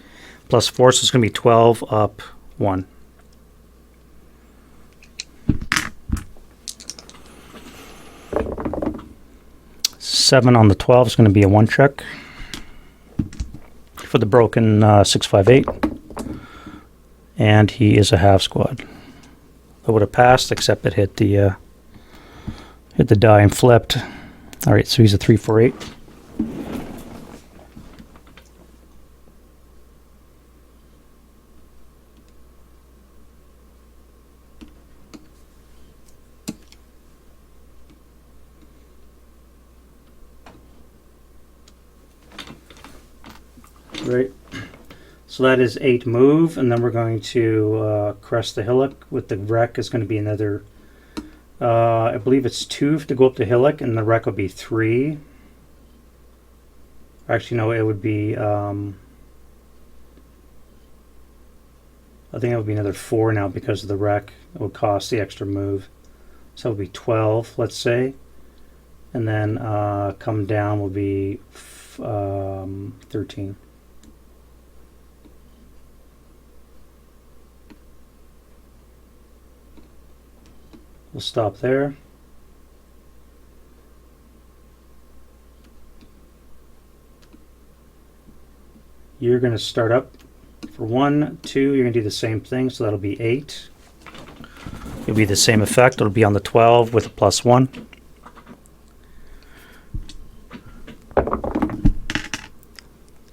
plus 4, so it's going to be 12 up 1. Seven on the 12 is going to be a 1 check for the broken 658, and he is a half squad. That would have passed, except it hit the die and flipped. All right, so he's a 348. Right. So that is 8 move, and then we're going to crest the hillock. With the wreck is going to be another. I believe it's 2 to go up the hillock, and the wreck will be 3. Actually, no, it would be. I think it would be another 4 now because of the wreck. It would cost the extra move, so it would be 12, let's say, and then come down will be 13. We'll stop there. You're going to start up for 1, 2. You're going to do the same thing, so that'll be 8. It'll be the same effect. It'll be on the 12 with a +1.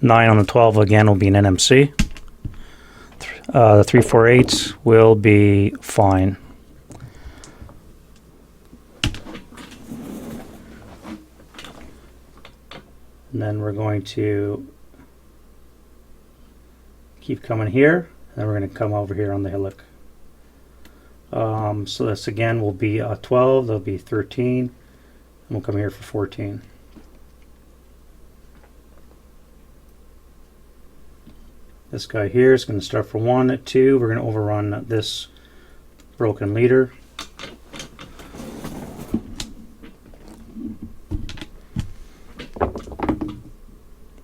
Nine on the 12 again will be an NMC. The 348 will be fine. And then we're going to keep coming here, and then we're going to come over here on the hillock. So this again will be a 12, there'll be 13, and we'll come here for 14. This guy here is going to start for 1, 2. We're going to overrun this broken leader.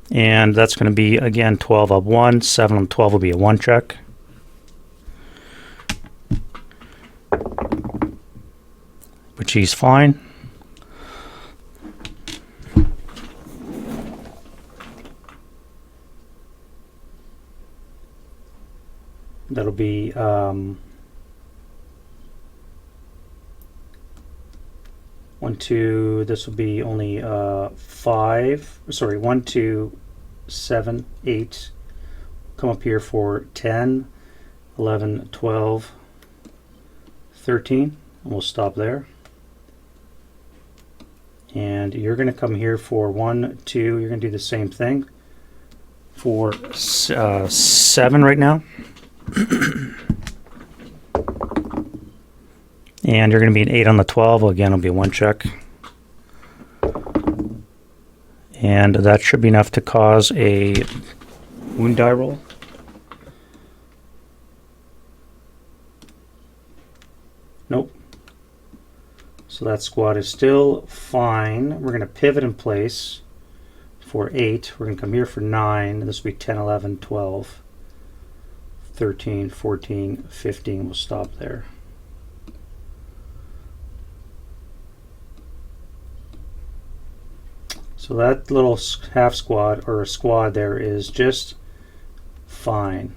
And that's going to be, again, 12 up 1. 7 on 12 will be a 1 check. Which he's fine. That'll be 1, 2. This will be only 5. Sorry, 1, 2, 7, 8. Come up here for 10, 11, 12, 13, and we'll stop there. And you're going to come here for 1, 2. You're going to do the same thing for 7 right now. And you're going to be an 8 on the 12. Well, again, it'll be a 1 check. And that should be enough to cause a wound die roll. Nope. So that squad is still fine. We're going to pivot in place for 8. We're going to come here for 9. This will be 10, 11, 12, 13, 14, 15. We'll stop there. So that little half squad or a squad there is just fine.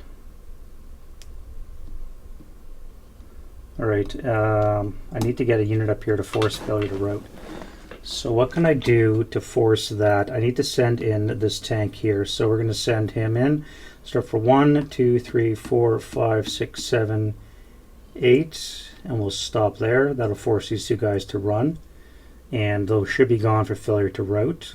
All right, I need to get a unit up here to force failure to route. So what can I do to force that? I need to send in this tank here. So we're going to send him in. Start for 1, 2, 3, 4, 5, 6, 7, 8, and we'll stop there. That'll force these two guys to run, and those should be gone for failure to route.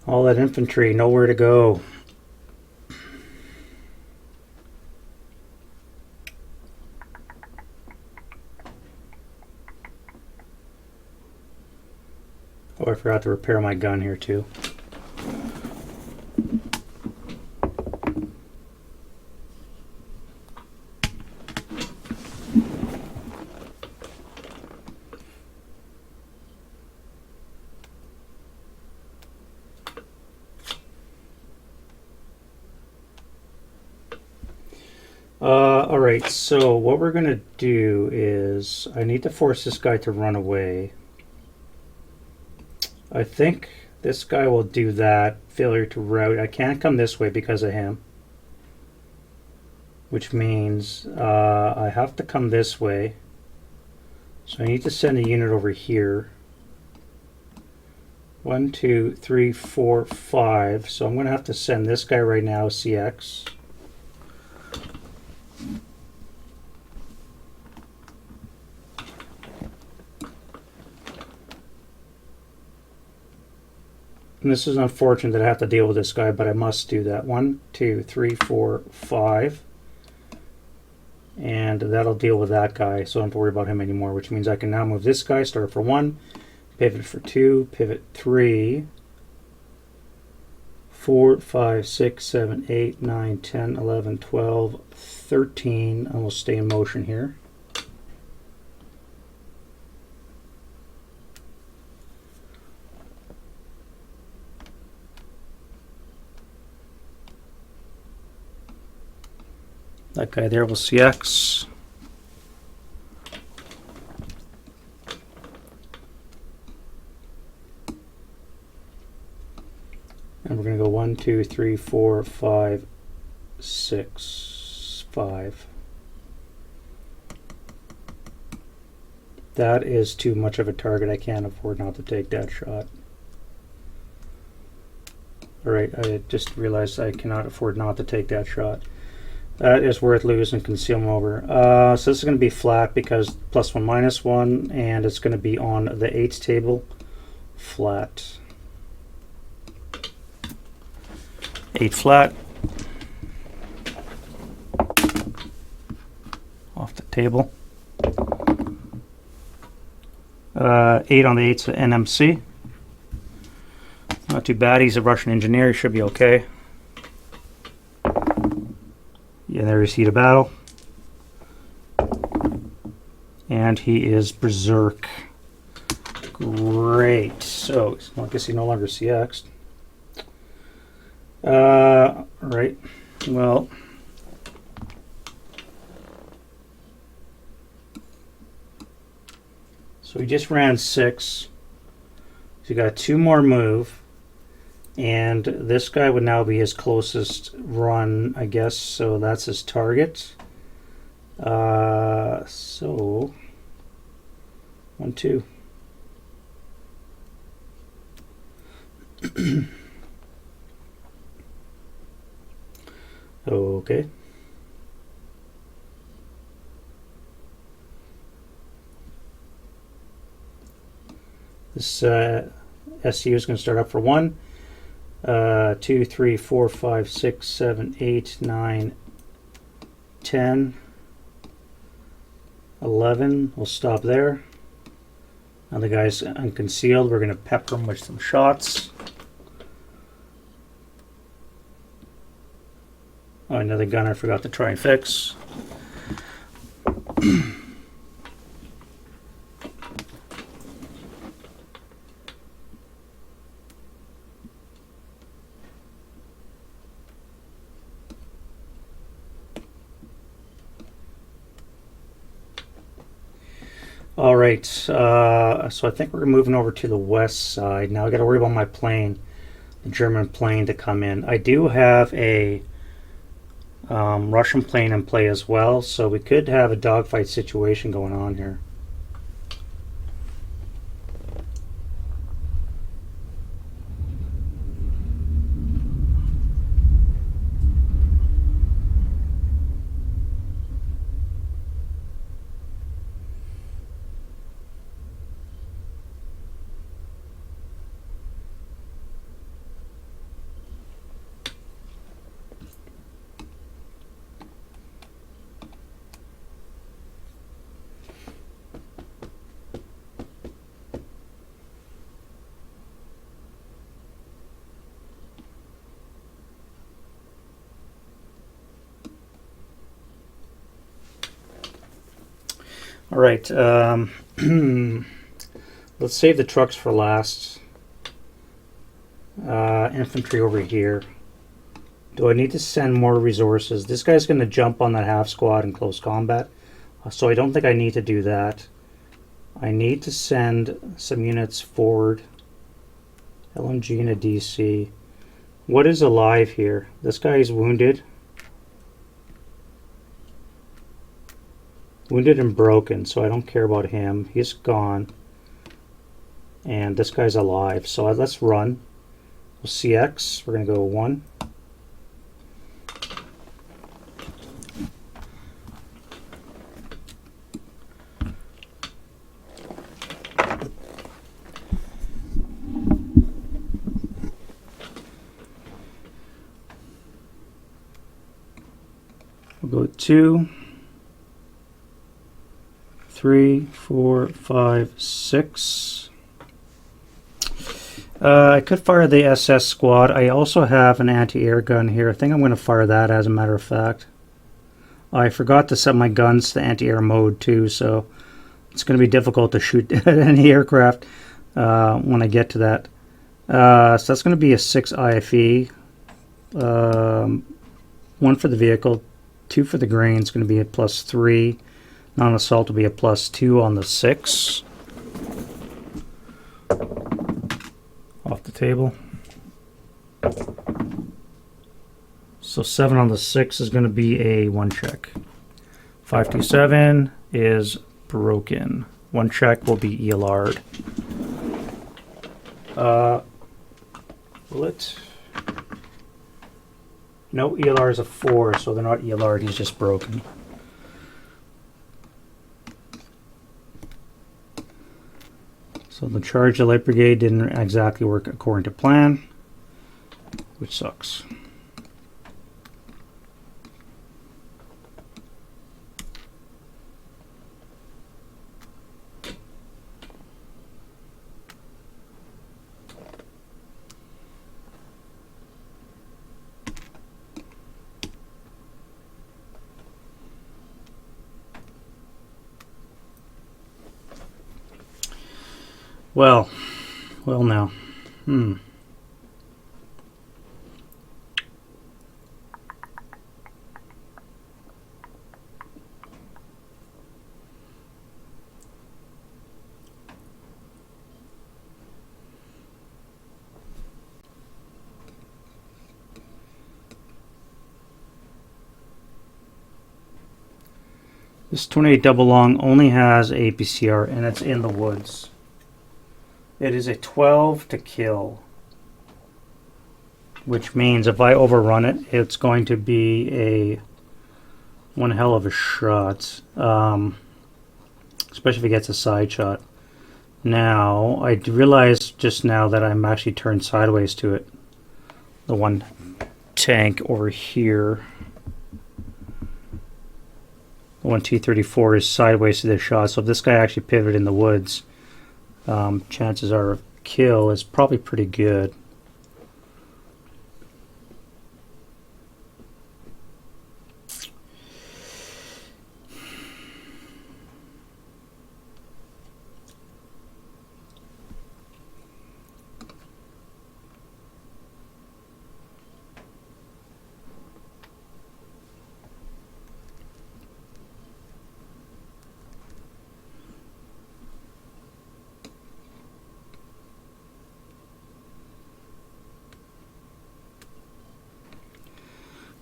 All that infantry, nowhere to go. Oh, I forgot to repair my gun here too. Alright, so what we're going to do is I need to force this guy to run away. I think this guy will do that. Failure to route. I can't come this way because of him. Which means I have to come this way. So I need to send a unit over here. 1, 2, 3, 4, 5. So I'm going to have to send this guy right now, CX. And this is unfortunate that I have to deal with this guy, but I must do that. 1, 2, 3, 4, 5. And that'll deal with that guy, so I don't have to worry about him anymore, which means I can now move this guy, start for 1, pivot for 2, pivot 3, 4, 5, 6, 7, 8, 9, 10, 11, 12, 13, and we'll stay in motion here. That guy there will CX. And we're going to go 1, 2, 3, 4, 5, 6, 5. That is too much of a target. I can't afford not to take that shot. Alright, I just realized I cannot afford not to take that shot. That is worth losing concealment over. So this is going to be flat because +1, -1, and it's going to be on the 8 table. Flat. 8 flat. Off the table. 8 on the 8's NMC. Not too bad. He's a Russian engineer. He should be okay. Yeah, there you see the battle. And he is Berserk. Great. So, I guess he no longer CX'd. Right. Well, so he just ran 6. So he got 2 more move. And this guy would now be his closest run, I guess. So that's his target. So 1, 2. Okay. This SU is going to start up for 1. 2, 3, 4, 5, 6, 7, 8, 9, 10, 11. We'll stop there. Now the guy's unconcealed. We're going to pepper him with some shots. Oh, another gun I forgot to try and fix. All right, so I think we're moving over to the west side. Now I got to worry about my plane, the German plane, to come in. I do have a Russian plane in play as well, so we could have a dogfight situation going on here. All right, let's save the trucks for last. Infantry over here. Do I need to send more resources? This guy's going to jump on that half squad in close combat, so I don't think I need to do that. I need to send some units forward. LMG and a DC. What is alive here? This guy is wounded. Wounded and broken, so I don't care about him. He's gone. And this guy's alive, so let's run. We'll CX. We're going to go 1. We'll go 2, 3, 4, 5, 6. I could fire the SS squad. I also have an anti-air gun here. I think I'm going to fire that, as a matter of fact. I forgot to set my guns to anti-air mode too, so it's going to be difficult to shoot at any aircraft when I get to that. So that's going to be a 6 IFE. 1 for the vehicle, 2 for the grain. It's going to be a +3. Non-assault will be a +2 on the 6. Off the table. So 7 on the 6 is going to be a 1 check. 527 is broken. 1 check will be ELR'd. Bullet. No, ELR is a 4, so they're not ELR, he's just broken. So the charge of Light Brigade didn't exactly work according to plan, which sucks. Well now. This 28 double long only has APCR and it's in the woods. It is a 12 to kill, which means if I overrun it, it's going to be a one hell of a shot, especially if it gets a side shot. Now, I realized just now that I'm actually turned sideways to it. The one tank over here, the one T-34 is sideways to this shot, so if this guy actually pivoted in the woods, chances are of kill is probably pretty good.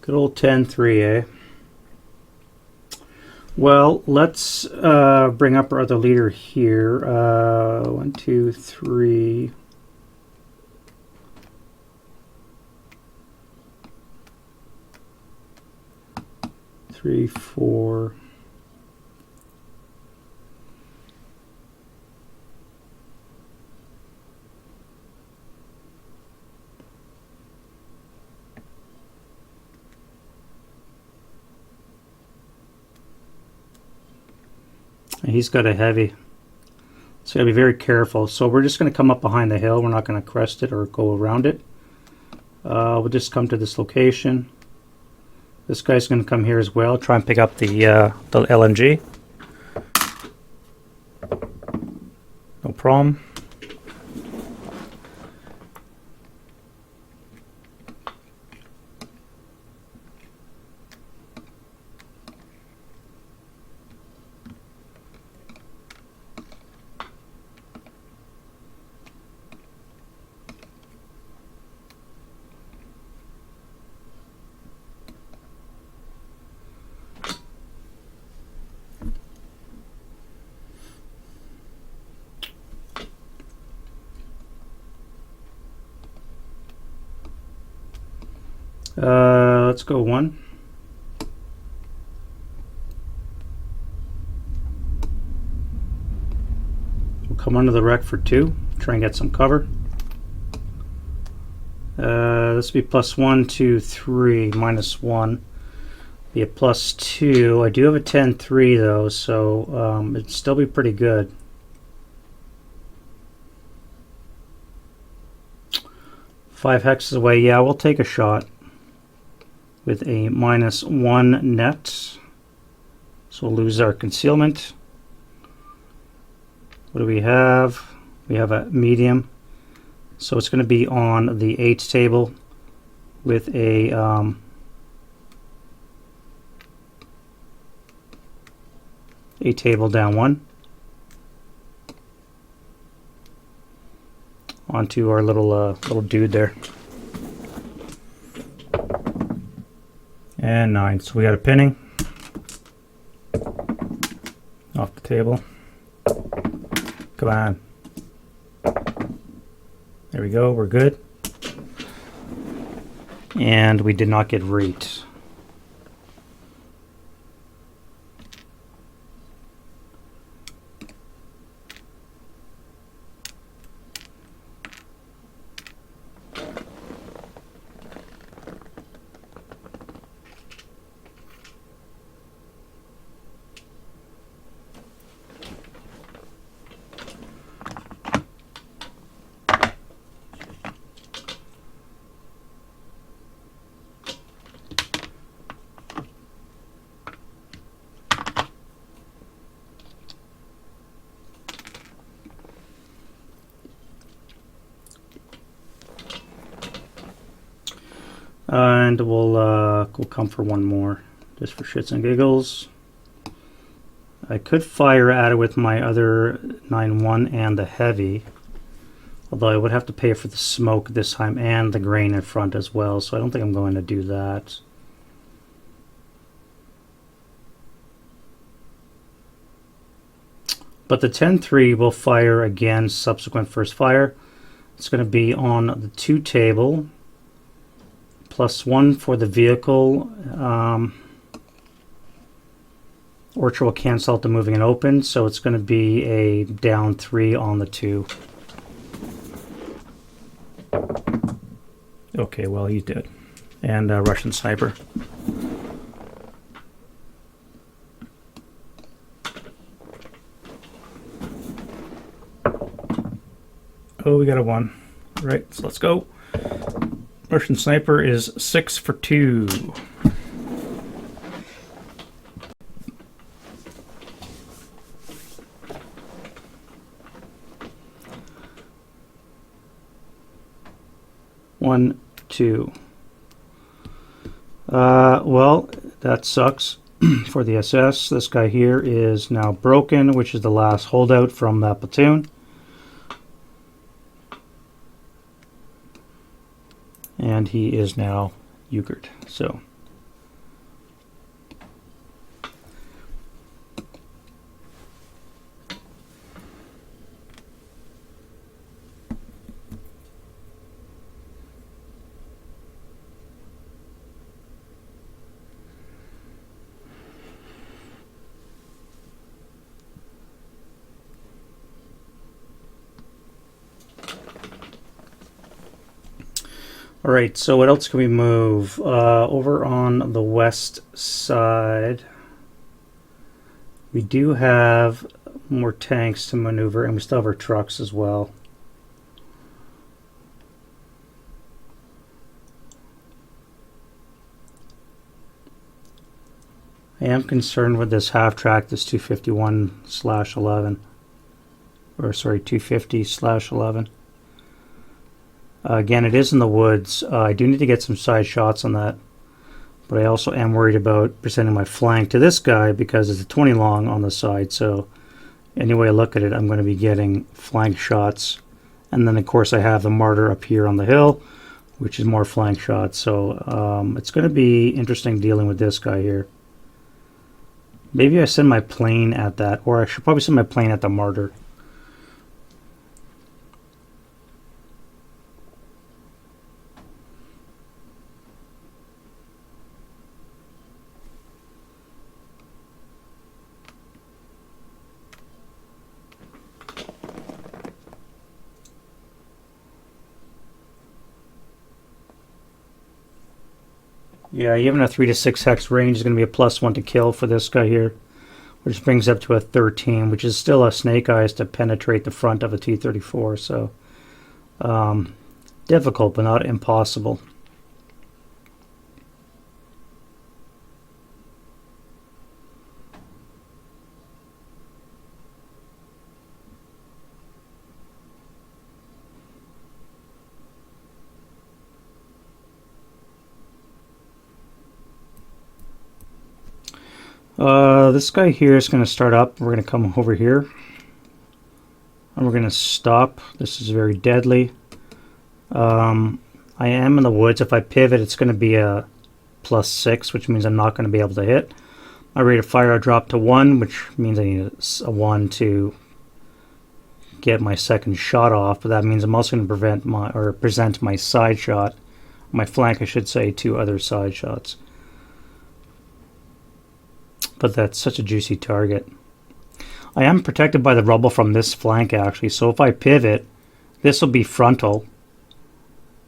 Good old 10-3, eh? Well, let's bring up our other leader here. 1, 2, 3. Three, 4. He's got a heavy, so gotta be very careful. So we're just going to come up behind the hill. We're not going to crest it or go around it. We'll just come to this location. This guy's going to come here as well. Try and pick up the LMG. No problem. Let's go 1. We'll come under the wreck for 2. Try and get some cover. This will be +1, 2, 3, -1. Be a +2. I do have a 10-3 though, so it'd still be pretty good. Five hexes away. Yeah, we'll take a shot with a -1 net. So we'll lose our concealment. What do we have? We have a medium. So it's going to be on the 8 table with a table down 1. Onto our little dude there. And 9. So we got a pinning off the table. Come on. There we go. We're good. And we did not get rate. And we'll come for one more, just for shits and giggles. I could fire at it with my other 9.1 and the heavy, although I would have to pay for the smoke this time and the grain in front as well, so I don't think I'm going to do that. But the 10.3 will fire again subsequent first fire. It's going to be on the 2 table. +1 for the vehicle. Orchard will cancel out the moving and open, so it's going to be a down 3 on the 2. Okay, well, he's dead. And Russian sniper. Oh, we got a 1. All right, so let's go. Russian sniper is 6 for 2. One, two. Well, that sucks for the SS. This guy here is now broken, which is the last holdout from that platoon. And he is now euchred. So all right, so what else can we move? Over on the west side, we do have more tanks to maneuver, and we still have our trucks as well. I am concerned with this half track, this 251/11, or sorry, 250/11. Again, it is in the woods. I do need to get some side shots on that, but I also am worried about presenting my flank to this guy because it's a 20 long on the side. So any way I look at it, I'm going to be getting flank shots. And then, of course, I have the martyr up here on the hill, which is more flank shots. So it's going to be interesting dealing with this guy here. Maybe I send my plane at that, or I should probably send my plane at the martyr. Yeah, even a 3 to 6 hex range is going to be a +1 to kill for this guy here, which brings up to a 13, which is still a snake eyes to penetrate the front of a T-34. So difficult, but not impossible. This guy here is going to start up. We're going to come over here. And we're going to stop. This is very deadly. I am in the woods. If I pivot, it's going to be a +6, which means I'm not going to be able to hit. My rate of fire dropped to 1, which means I need a 1 to get my second shot off. But that means I'm also going to present my side shot my flank, I should say, to other side shots. But that's such a juicy target. I am protected by the rubble from this flank, actually, so if I pivot, this will be frontal.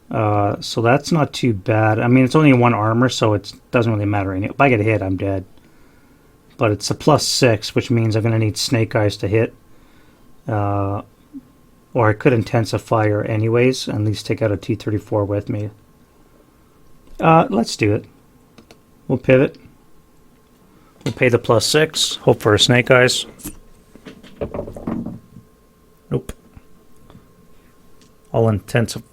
So that's not too bad. I mean, it's only one armor, so it doesn't really matter. If I get hit, I'm dead. But it's a +6, which means I'm going to need Snake Eyes to hit. Or I could intensify anyways, and at least take out a T-34 with me. Let's do it. We'll pivot. We'll pay the +6. Hope for a Snake Eyes. Nope. I'll intensify.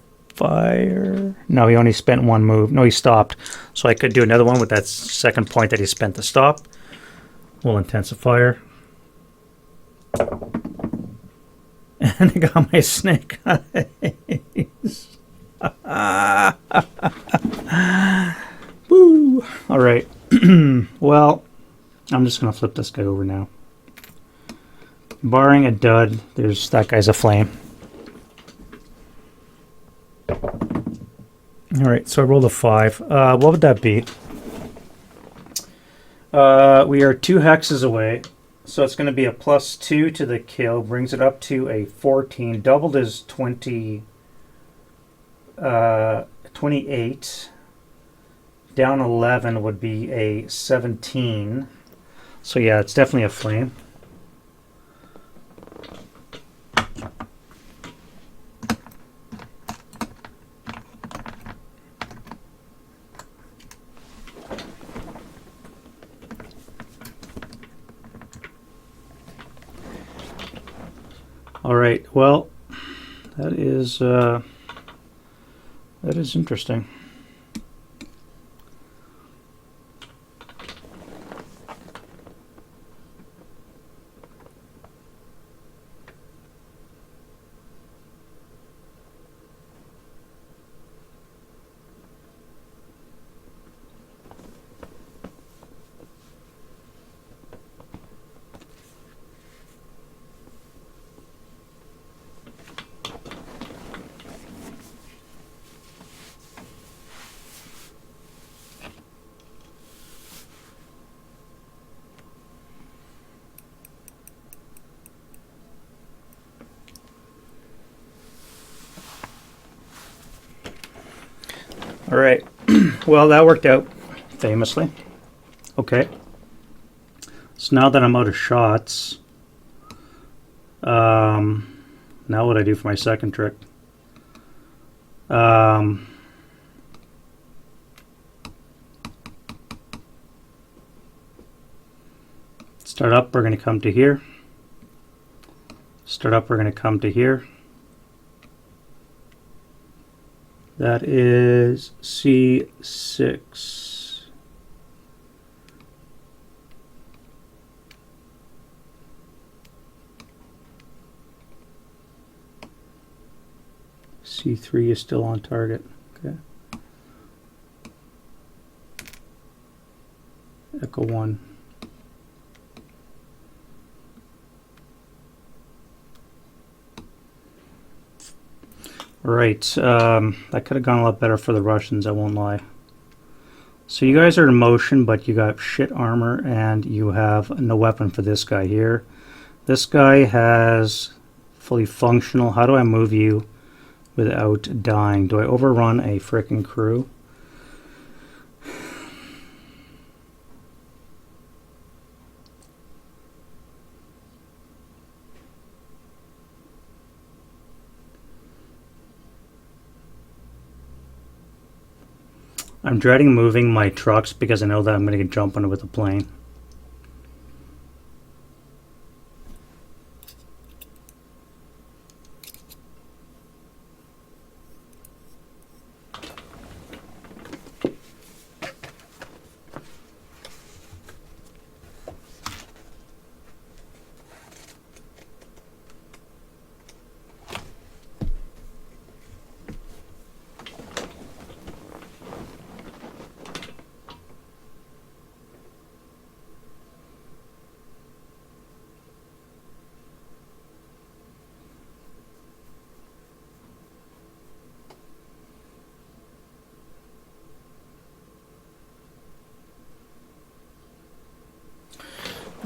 No, he only spent one move. No, he stopped. So I could do another one with that second point that he spent to stop. We'll intensify. And I got my Snake Eyes. Woo! Alright. Well, I'm just going to flip this guy over now. Barring a dud, there's that guy's a flame. Alright, so I rolled a 5. What would that be? We are 2 hexes away. So it's going to be a +2 to the kill, brings it up to a 14. Doubled is 28. Down 11 would be a 17. So yeah, it's definitely a flame. All right, well, that is interesting. All right, well, that worked out famously. Okay, so now that I'm out of shots, now what do I do for my second trick? Start up, we're going to come to here. Start up, we're going to come to here. That is C6. C3 is still on target. Okay. Echo 1. Right, that could have gone a lot better for the Russians, I won't lie. So you guys are in motion, but you got shit armor, and you have no weapon for this guy here. This guy has fully functional. How do I move you without dying? Do I overrun a frickin' crew? I'm dreading moving my trucks because I know that I'm going to get jumped on with a plane.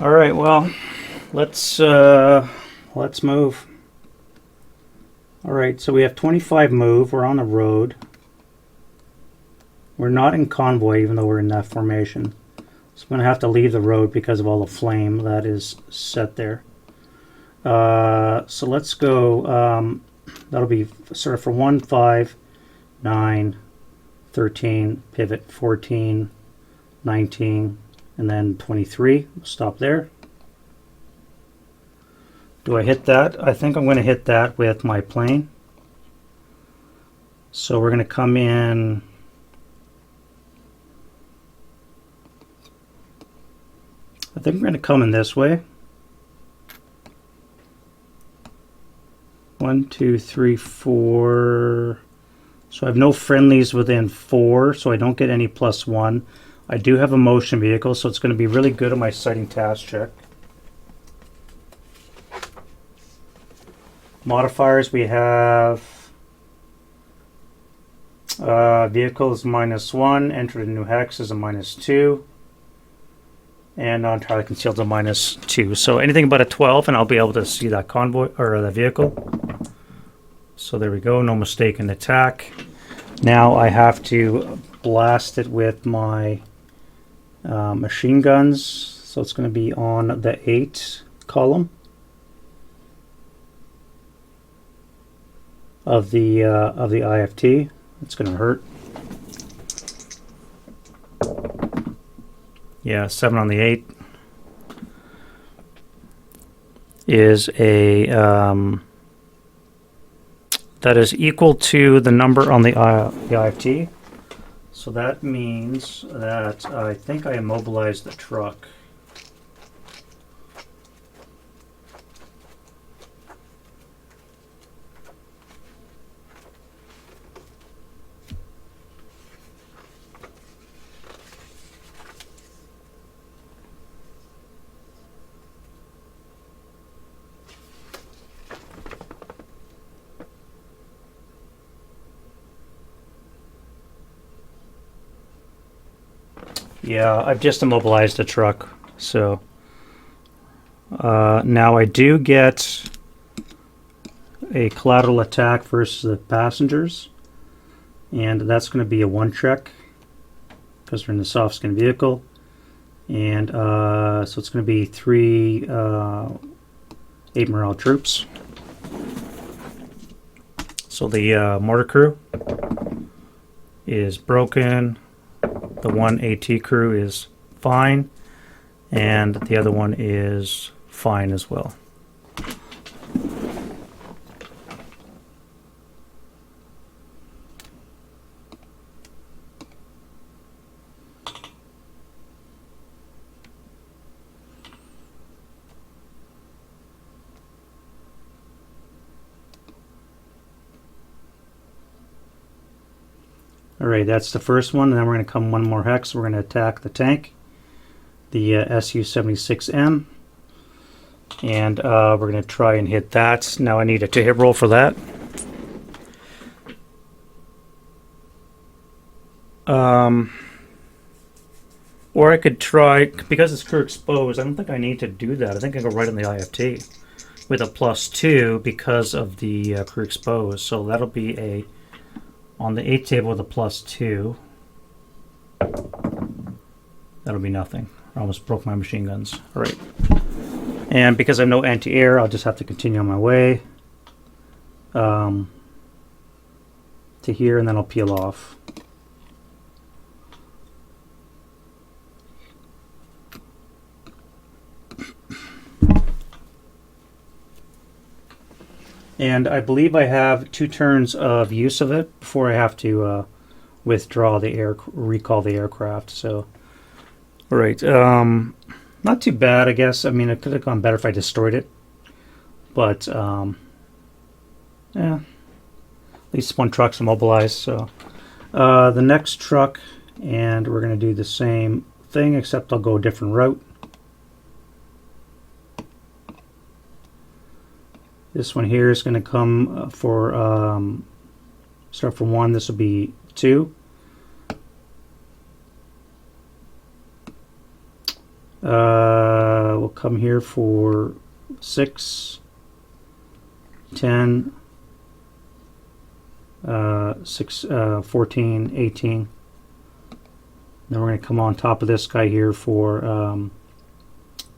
All right, well, let's move. All right, so we have 25 move. We're on the road. We're not in convoy, even though we're in that formation. So I'm going to have to leave the road because of all the flame that is set there. So let's go. That'll be sort of for 1, 5, 9, 13, pivot 14, 19, and then 23. We'll stop there. Do I hit that? I think I'm going to hit that with my plane. So we're going to come in. I think we're going to come in this way. 1, 2, 3, 4. So I have no friendlies within 4, so I don't get any +1. I do have a motion vehicle, so it's going to be really good on my sighting task check. Modifiers, we have vehicle is -1, enter a new hex is a -2, and non-entirely concealed is a -2. So anything about a 12, and I'll be able to see that convoy or the vehicle. So there we go, no mistaken attack. Now I have to blast it with my machine guns. So it's going to be on the 8 column of the IFT. It's going to hurt. Yeah, 7 on the 8 is a that is equal to the number on the IFT. So that means that I think I immobilized the truck. Yeah, I've just immobilized the truck. So now I do get a collateral attack versus the passengers, and that's going to be a 1 check because we're in the soft skin vehicle, and so it's going to be 3 8 morale troops. So the mortar crew is broken. The 1 AT crew is fine, and the other one is fine as well. Alright, that's the first one, and then we're going to come 1 more hex. We're going to attack the tank, the SU-76M, and we're going to try and hit that. Now I need a to-hit roll for that. Or I could try, because it's crew exposed, I don't think I need to do that. I think I go right on the IFT with a +2 because of the crew exposed. So that'll be a on the 8 table with a +2. That'll be nothing. I almost broke my machine guns. All right. And because I have no anti-air, I'll just have to continue on my way to here, and then I'll peel off. And I believe I have 2 turns of use of it before I have to withdraw the recall the aircraft. So, all right, not too bad, I guess. I mean, it could have gone better if I destroyed it, but yeah, at least 1 truck's immobilized. So, the next truck, and we're going to do the same thing, except I'll go a different route. This one here is going to come for start from 1. This will be 2. We'll come here for 6, 10, 14, 18. Then we're going to come on top of this guy here for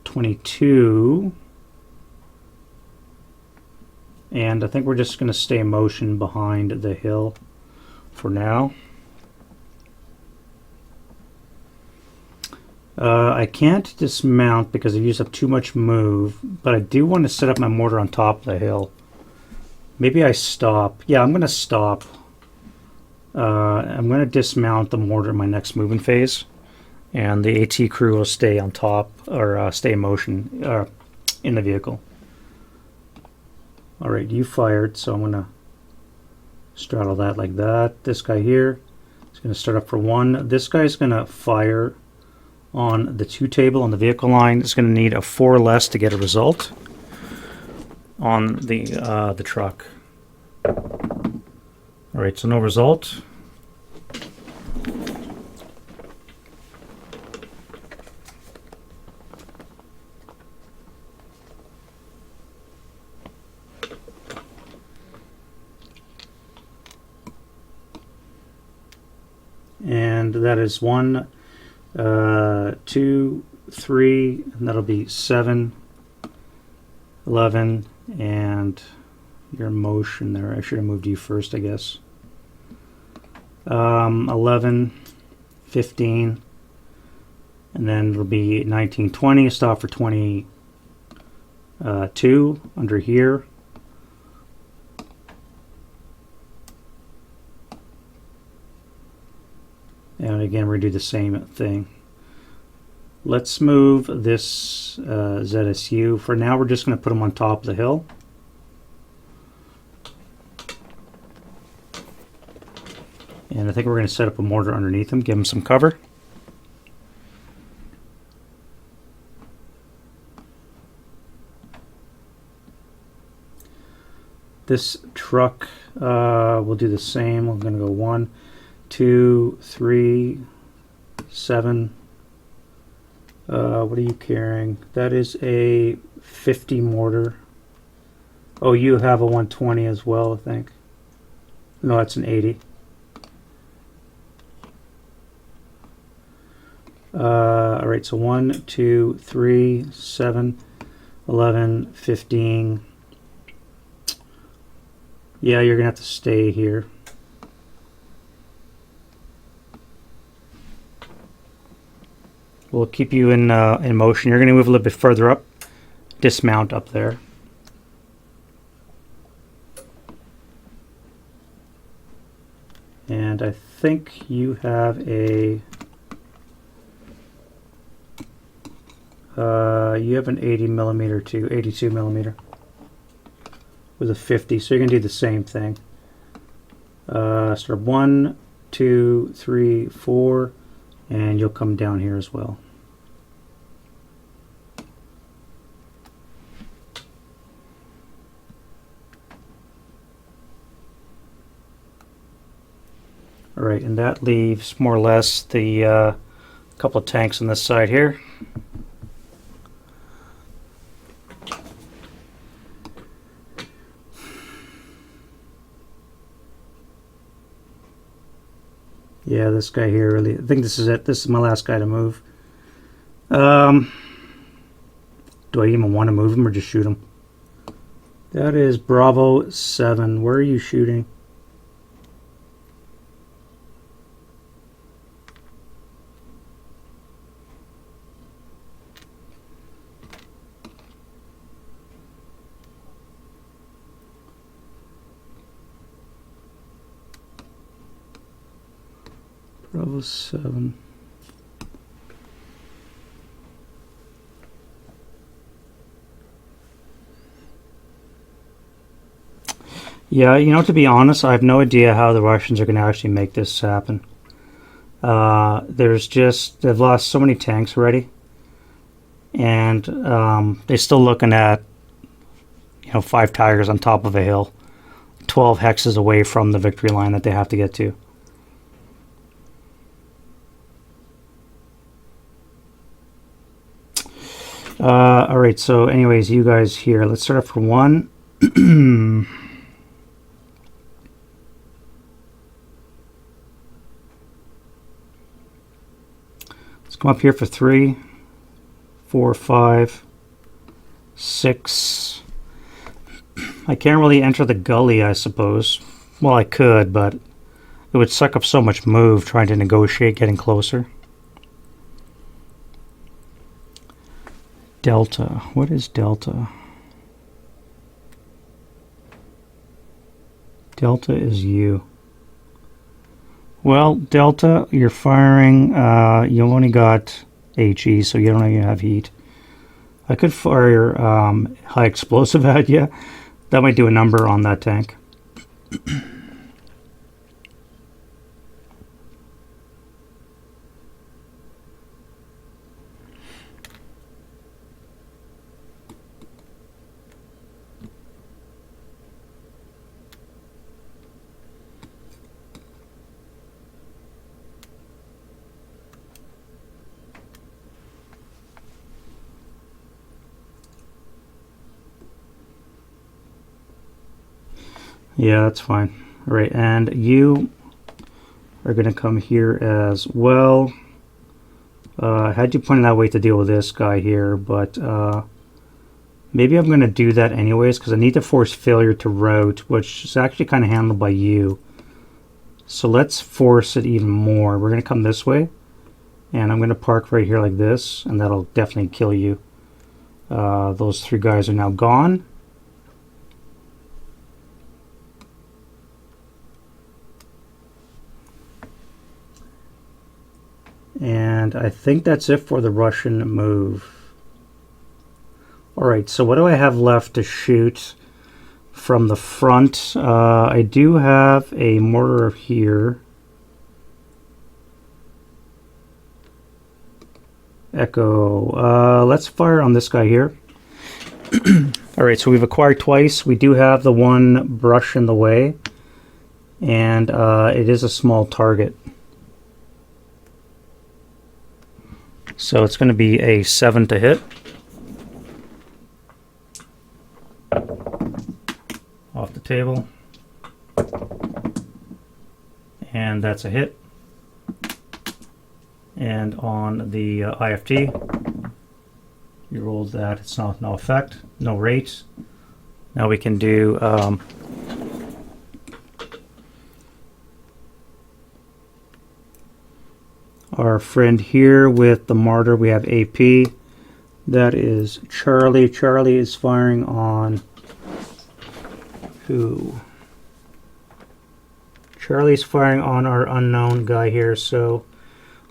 22. And I think we're just going to stay in motion behind the hill for now. I can't dismount because I've used up too much move, but I do want to set up my mortar on top of the hill. Maybe I stop. Yeah, I'm going to stop. I'm going to dismount the mortar in my next moving phase, and the AT crew will stay on top, or stay in motion in the vehicle. Alright, you fired, so I'm going to straddle that like that. This guy here is going to start up for 1. This guy's going to fire on the 2 table on the vehicle line. It's going to need a 4 less to get a result on the truck. Alright, so no result. And that is 1, 2, 3, and that'll be 7, 11, and your motion there. I should have moved you first, I guess. 11, 15, and then it'll be 19, 20. Stop for 22 under here. And again, we're going to do the same thing. Let's move this ZSU. For now, we're just going to put them on top of the hill. And I think we're going to set up a mortar underneath them, give them some cover. This truck will do the same. We're going to go 1, 2, 3, 7. What are you carrying? That is a 50 mortar. Oh, you have a 120 as well, I think. No, that's an 80. Alright, so 1, 2, 3, 7, 11, 15. Yeah, you're going to have to stay here. We'll keep you in motion. You're going to move a little bit further up. Dismount up there. And I think you have a... you have an 80 millimeter too, 82 millimeter with a 50. So you're going to do the same thing. Start 1, 2, 3, 4. And you'll come down here as well. Alright, and that leaves more or less the couple of tanks on this side here. Yeah, this guy here really, I think this is it. This is my last guy to move. Do I even want to move him or just shoot him? That is Bravo 7. Where are you shooting? Bravo 7. Yeah, you know, to be honest, I have no idea how the Russians are going to actually make this happen. They've lost so many tanks already. And they're still looking at, 5 Tigers on top of a hill. 12 hexes away from the victory line that they have to get to. All right, so anyways, you guys here, let's start off for one. Let's come up here for 3, 4, 5, 6. I can't really enter the gully, I suppose. Well, I could, but it would suck up so much move trying to negotiate getting closer. Delta. What is delta? Delta is you. Well, delta, you're firing. You only got HE, so you don't even have heat. I could fire high explosive at you. That might do a number on that tank. Yeah, that's fine. All right, and you are going to come here as well. I had you pointed that way to deal with this guy here, but maybe I'm going to do that anyways because I need to force failure to route, which is actually kind of handled by you. So let's force it even more. We're going to come this way, and I'm going to park right here like this, and that'll definitely kill you. Those 3 guys are now gone. And I think that's it for the Russian move. Alright, so what do I have left to shoot from the front? I do have a mortar here. Echo. Let's fire on this guy here. Alright, so we've acquired twice. We do have the one brush in the way. And it is a small target. So it's going to be a 7 to hit. Off the table. And that's a hit. And on the IFT, you rolled that. It's no effect, no rate. Now we can do our friend here with the martyr. We have AP. That is Charlie. Charlie is firing on who? Charlie's firing on our unknown guy here. So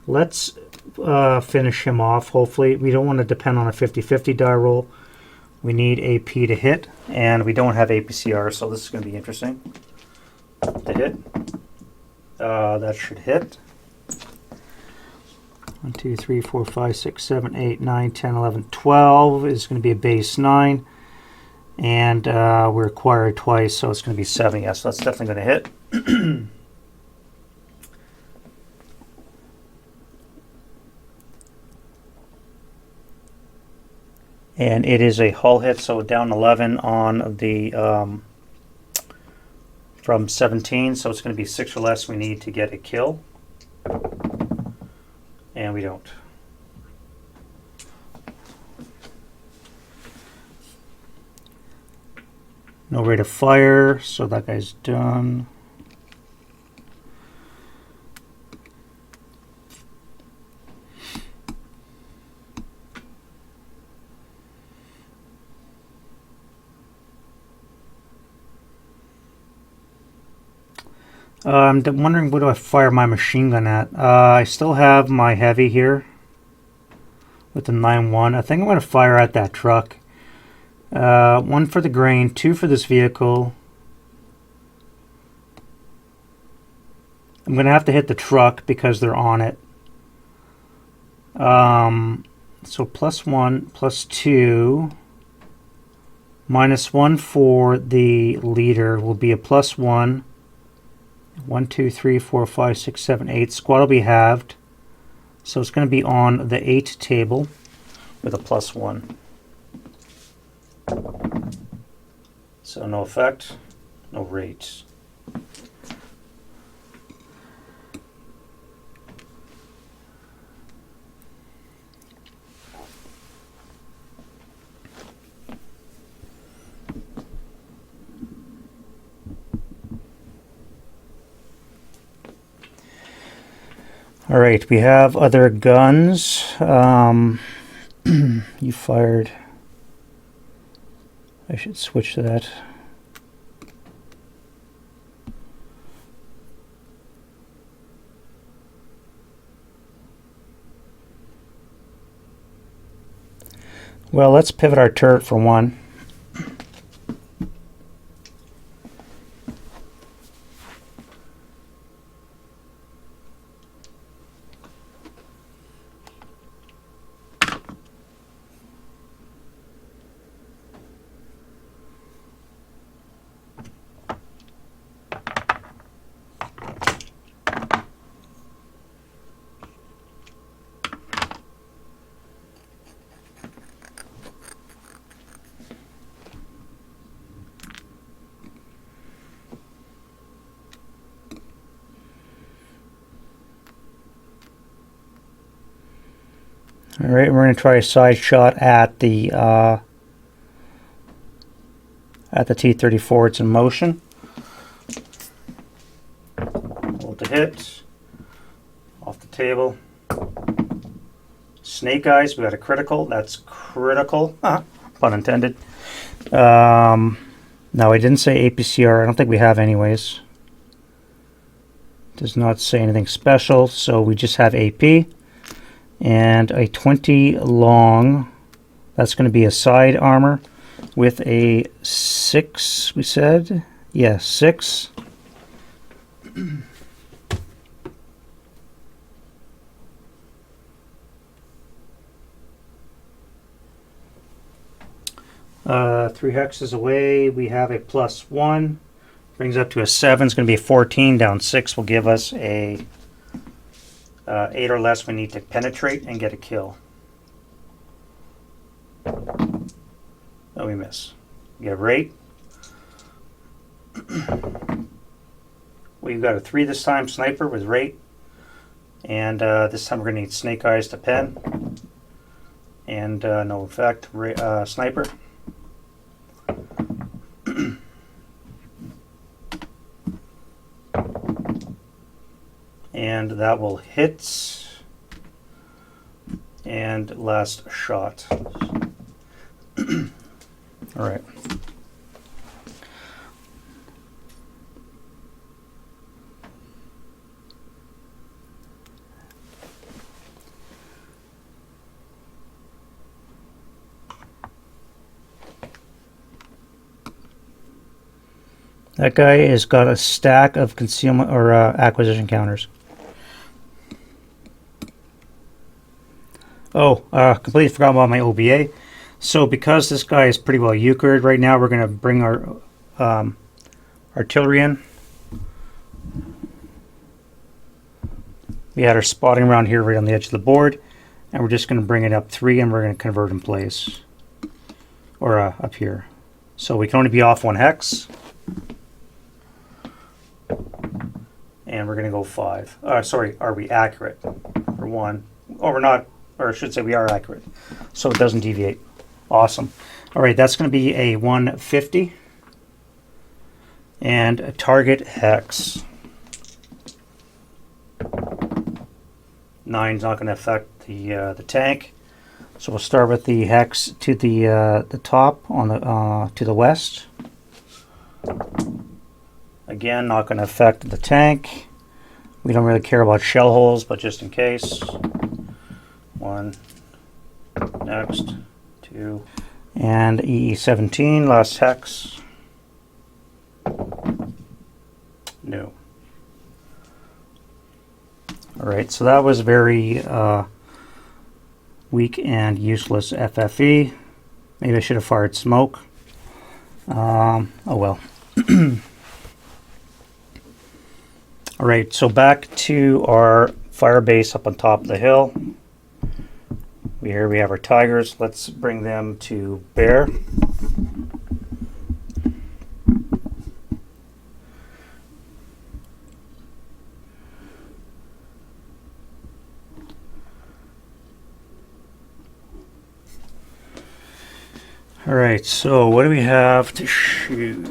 let's finish him off. Hopefully, we don't want to depend on a 50-50 die roll. We need AP to hit, and we don't have APCR, so this is going to be interesting. To hit. That should hit. 1, 2, 3, 4, 5, 6, 7, 8, 9, 10, 11, 12 is going to be a base 9. And we're acquired twice, so it's going to be 7. Yes, so that's definitely going to hit. And it is a hull hit, so down 11 on the from 17, so it's going to be 6 or less we need to get a kill. And we don't. No rate of fire, so that guy's done. I'm wondering, what do I fire my machine gun at? I still have my heavy here with the 9-1. I think I'm going to fire at that truck. 1 for the grain, 2 for this vehicle. I'm going to have to hit the truck because they're on it. So +1, +2, -1 for the leader will be a +1. 1, 2, 3, 4, 5, 6, 7, 8. Squad will be halved. So it's going to be on the 8 table with a +1. So no effect, no rates. All right, we have other guns. You fired. I should switch to that. Well, let's pivot our turret for one. All right, we're going to try a side shot at the T-34. It's in motion. Hold the hit. Off the table. Snake eyes. We got a critical. That's critical. Pun intended. No, I didn't say APCR. I don't think we have anyways. Does not say anything special, so we just have AP. And a 20 long, that's going to be a side armor with a 6, we said? Yeah, 6. 3 hexes away, we have a +1. Brings up to a 7. It's going to be a 14. Down 6 will give us a 8 or less. We need to penetrate and get a kill. Oh, we miss. We get rate. We've got a 3 this time, sniper with rate. And this time we're going to need snake eyes to pen. And no effect, sniper. And that will hit. And last shot. All right. That guy has got a stack of concealment or acquisition counters. Oh, completely forgot about my OBA. So because this guy is pretty well euchred right now, we're going to bring our artillery in. We had our spotting around here right on the edge of the board, and we're just going to bring it up 3 and we're going to convert in place. Or up here. So we can only be off 1 hex. And we're going to go 5. Sorry, are we accurate? For 1. Oh, we're not. Or I should say we are accurate, so it doesn't deviate. Awesome. All right, that's going to be a 150 and a target hex. 9's not going to affect the tank, so we'll start with the hex to the top on the to the west. Again, not going to affect the tank. We don't really care about shell holes, but just in case. 1, next, 2, and EE17, last hex. No. Alright, so that was very weak and useless FFE. Maybe I should have fired smoke. Oh well. Alright, so back to our fire base up on top of the hill. Here we have our tigers. Let's bring them to bear. All right, so what do we have to shoot?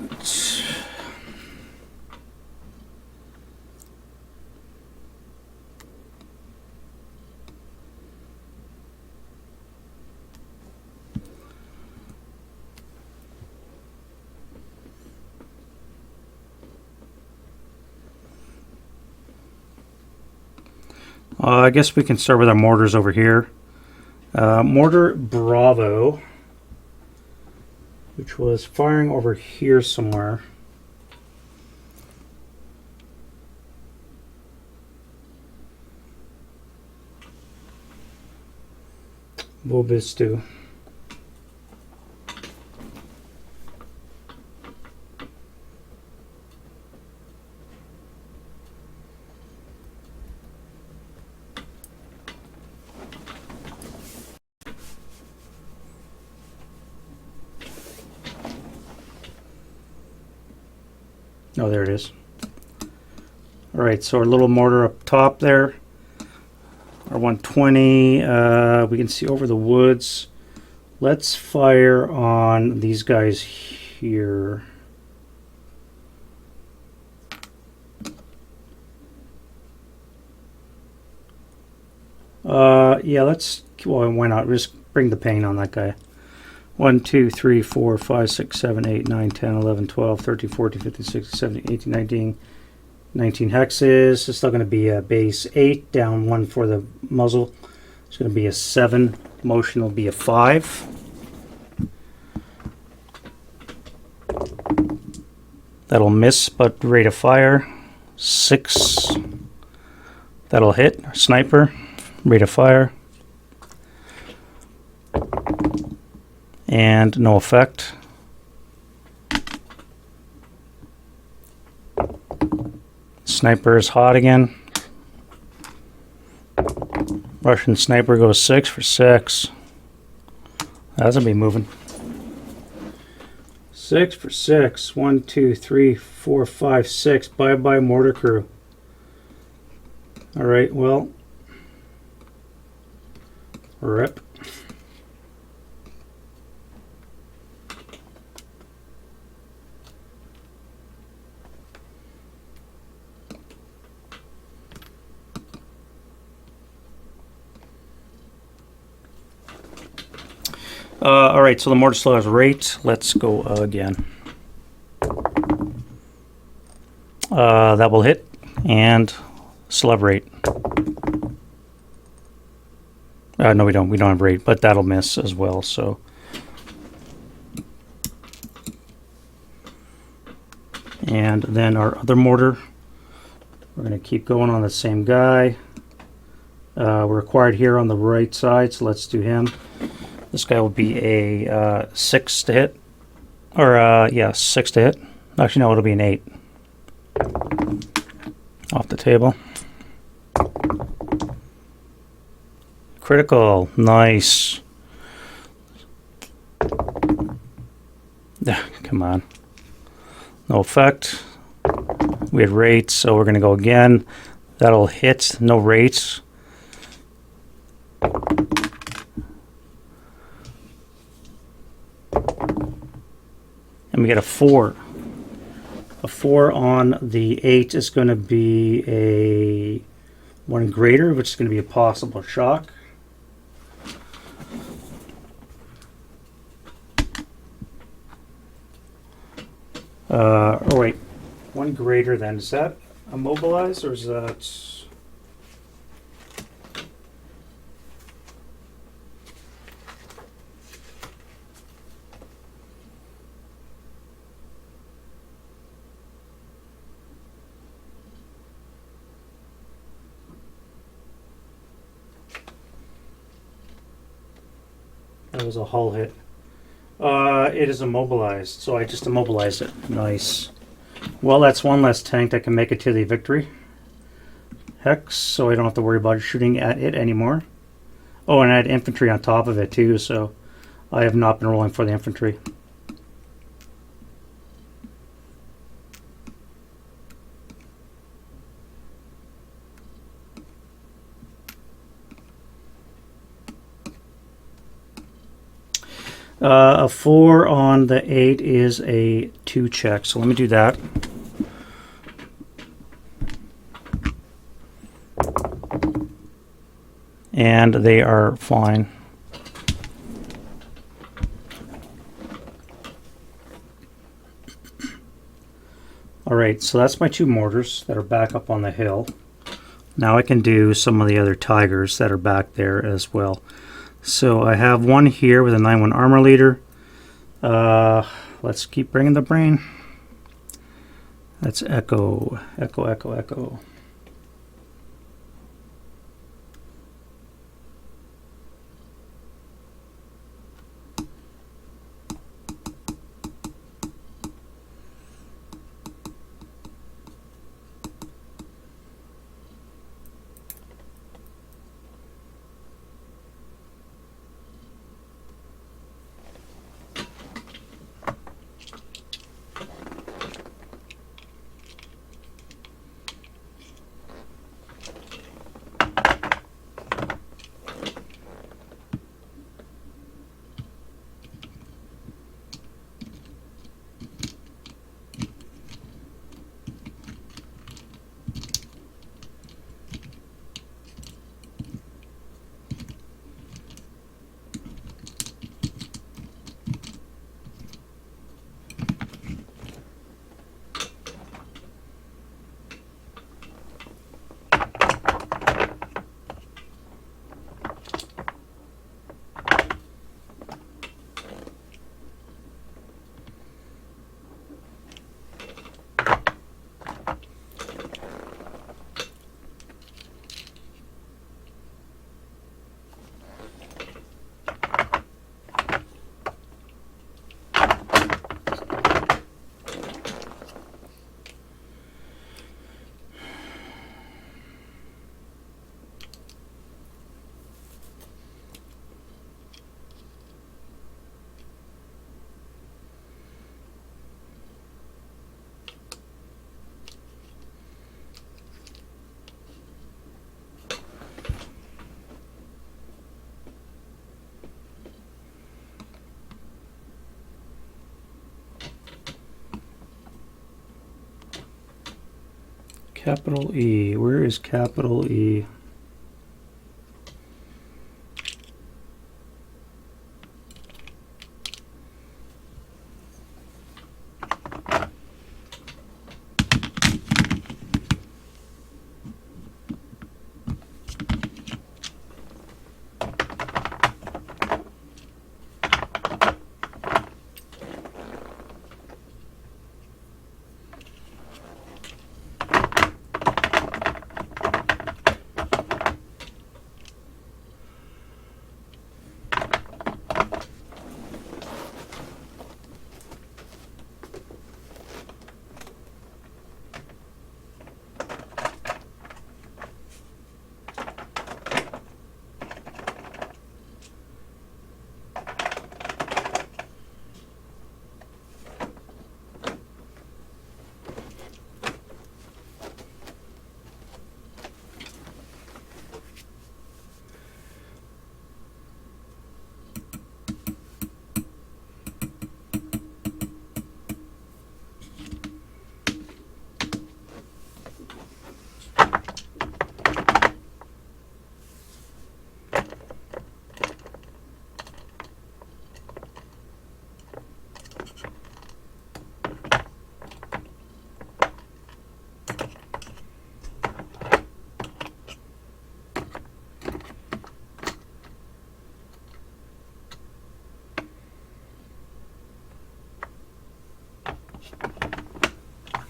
I guess we can start with our mortars over here. Mortar Bravo, which was firing over here somewhere. Bobistu. Oh, there it is. All right, so our little mortar up top there, our 120, we can see over the woods. Let's fire on these guys here. Yeah, well, why not? Just bring the pain on that guy. 1, 2, 3, 4, 5, 6, 7, 8, 9, 10, 11, 12, 13, 14, 15, 16, 17, 18, 19 hexes. It's still going to be a base 8, down 1 for the muzzle. It's going to be a 7. Motion will be a 5. That'll miss, but rate of fire 6. That'll hit. Sniper, rate of fire. And no effect. Sniper is hot again. Russian sniper goes 6 for 6. That's gonna be moving. 6 for 6. 1, 2, 3, 4, 5, 6. Bye bye, mortar crew. All right, well, rip. All right, so the mortar still has rate. Let's go again. That will hit and still have rate. No, we don't. We don't have rate, but that'll miss as well. So, and then our other mortar, we're going to keep going on the same guy. We're required here on the right side, so let's do him. This guy will be a 6 to hit, or yeah, 6 to hit. Actually, no, it'll be an 8. Off the table. Critical, nice. Come on. No effect. We had rates, so we're gonna go again. That'll hit, no rates. And we get a 4. A 4 on the 8 is going to be a 1 greater, which is going to be a possible shock. Oh wait, 1 greater then. Is that immobilized or is that... That was a hull hit. It is immobilized, so I just immobilized it. Nice. Well, that's 1 less tank that can make it to the victory hex, so I don't have to worry about shooting at it anymore. Oh, and I had infantry on top of it too, so I have not been rolling for the infantry. A 4 on the 8 is a 2 check, so let me do that. And they are fine. Alright, so that's my 2 mortars that are back up on the hill. Now I can do some of the other Tigers that are back there as well. So I have one here with a 9-1 armor leader. Let's keep bringing the brain. That's Echo, Echo, Echo, Echo. Capital E. Where is capital E?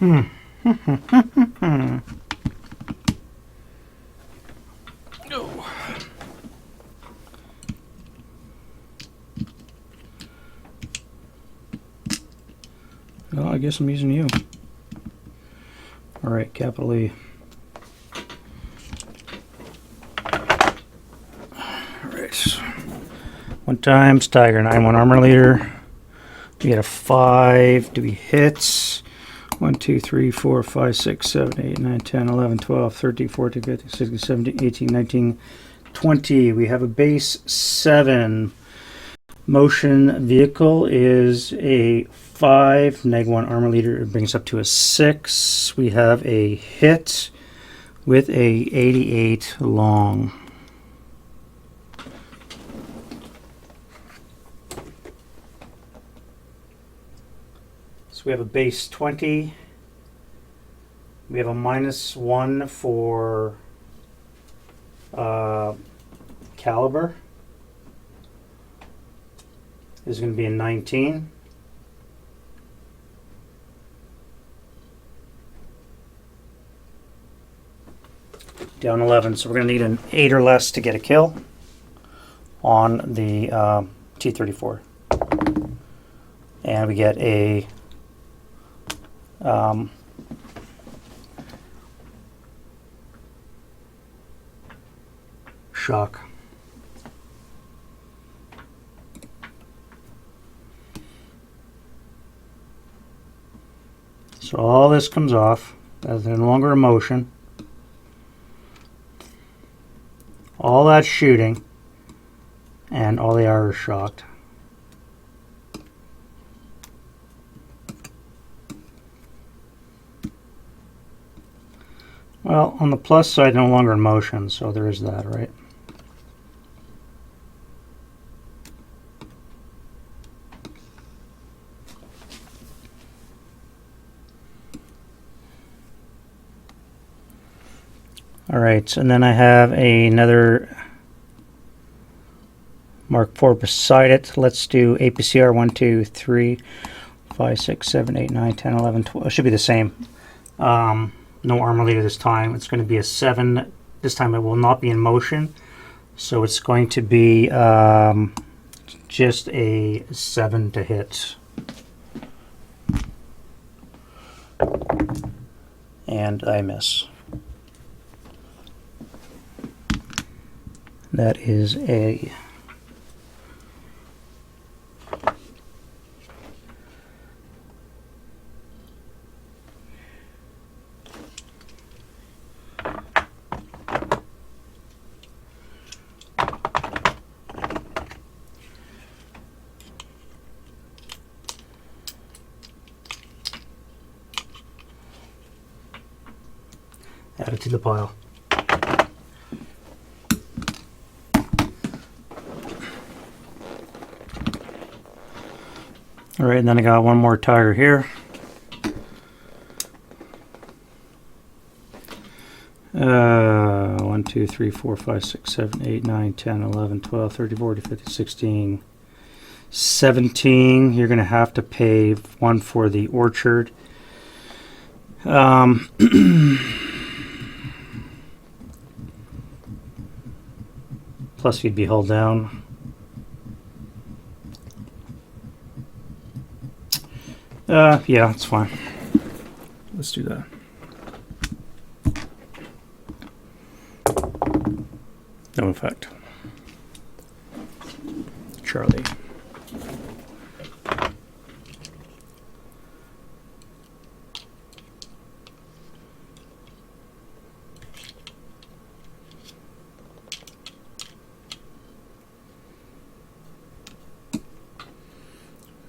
Oh. Well, I guess I'm using you. All right, capital E. All right. 1 times Tiger, 9-1 armor leader. We get a 5. Do we hit? 1, 2, 3, 4, 5, 6, 7, 8, 9, 10, 11, 12, 13, 14, 15, 16, 17, 18, 19, 20. We have a base 7. Motion vehicle is a 5, -1 armor leader. It brings up to a 6. We have a hit with a 88 long. So we have a base 20. We have a -1 for caliber. This is going to be a 19. Down 11. So we're going to need an 8 or less to get a kill on the T-34. And we get a shock. So all this comes off as no longer a motion. All that shooting, and all they are is shocked. Well, on the plus side, no longer in motion, so there is that, right? All right, and then I have another Mark IV beside it. Let's do APCR 1, 2, 3, 5, 6, 7, 8, 9, 10, 11, 12. It should be the same. No armor leader this time. It's going to be a 7. This time it will not be in motion. So it's going to be just a 7 to hit. And I miss. That is a add it to the pile. All right, and then I got one more tire here. 1, 2, 3, 4, 5, 6, 7, 8, 9, 10, 11, 12, 13, 14, 15, 16, 17. You're going to have to pay one for the orchard. Plus you'd be held down. Yeah, it's fine. Let's do that. No effect. Charlie.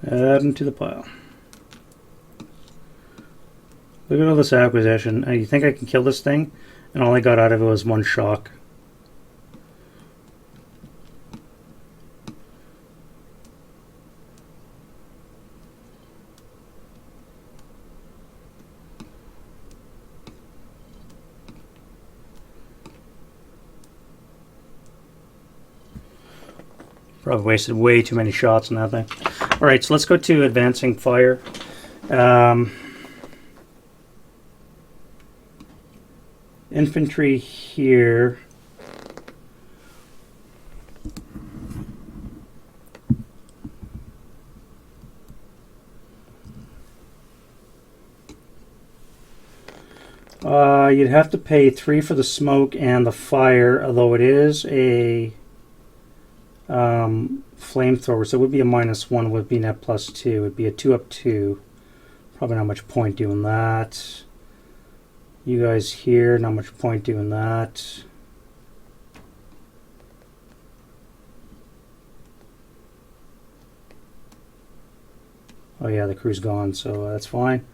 Add them to the pile. Look at all this acquisition. You think I can kill this thing? And all I got out of it was one shock. Probably wasted way too many shots on that thing. Alright, so let's go to advancing fire. Infantry here. You'd have to pay 3 for the smoke and the fire, although it is a flamethrower, so it would be a -1, would be net +2. It would be a 2 up 2. Probably not much point doing that. You guys here, not much point doing that. Oh yeah, the crew's gone, so that's fine.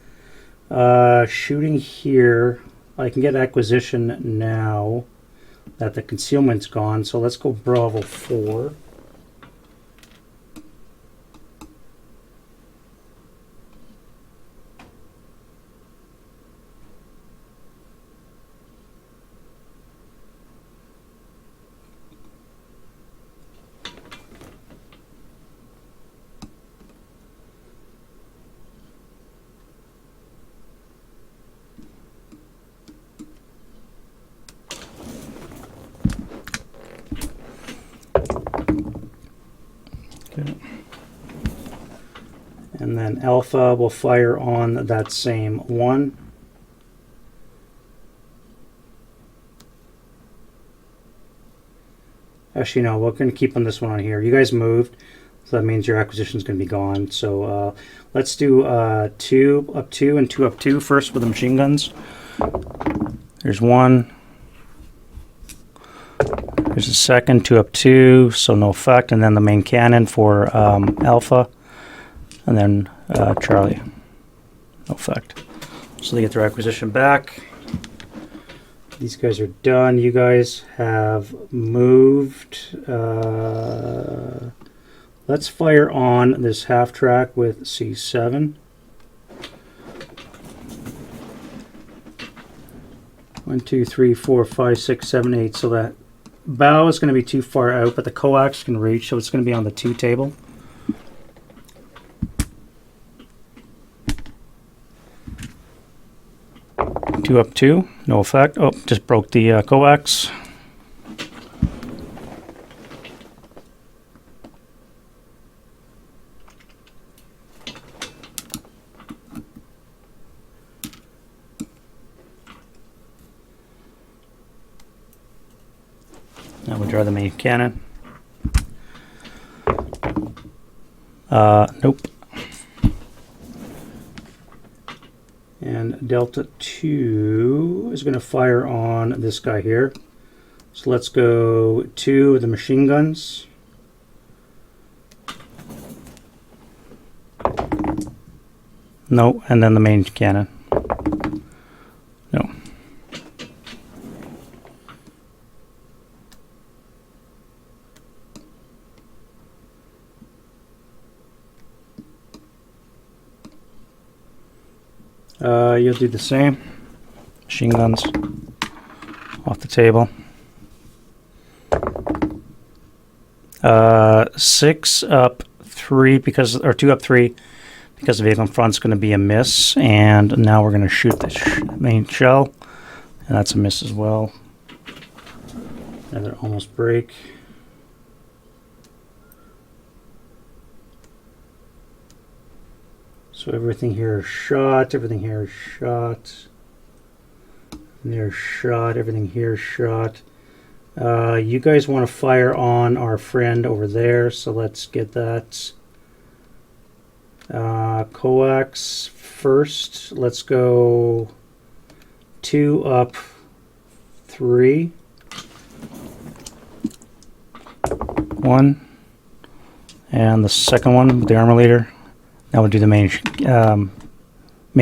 Shooting here, I can get acquisition now that the concealment's gone, so let's go Bravo 4. And then Alpha will fire on that same one. Actually, no, we're going to keep on this one on here. You guys moved, so that means your acquisition is going to be gone. So let's do 2 up 2 and 2 up 2 first with the machine guns. There's one. There's a second, 2 up 2, so no effect. And then the main cannon for Alpha. And then Charlie, no effect. So they get their acquisition back. These guys are done. You guys have moved. Let's fire on this half track with C7. 1, 2, 3, 4, 5, 6, 7, 8. So that bow is going to be too far out, but the coax can reach, so it's going to be on the 2 table. Two up 2, no effect. Oh, just broke the coax. Now we'll draw the main cannon. Nope. And Delta 2 is going to fire on this guy here. So let's go 2 of the machine guns. No, and then the main cannon. No. You'll do the same. Machine guns off the table. 6 up 3 because, or 2 up 3 because the vehicle in front's going to be a miss, and now we're going to shoot the main shell, and that's a miss as well. Another almost break. So everything here is shot, everything here is shot, and there's shot, everything here is shot. You guys want to fire on our friend over there, so let's get that. Coax first. Let's go 2 up 3. 1. And the second one with the armor leader. Now we'll do the main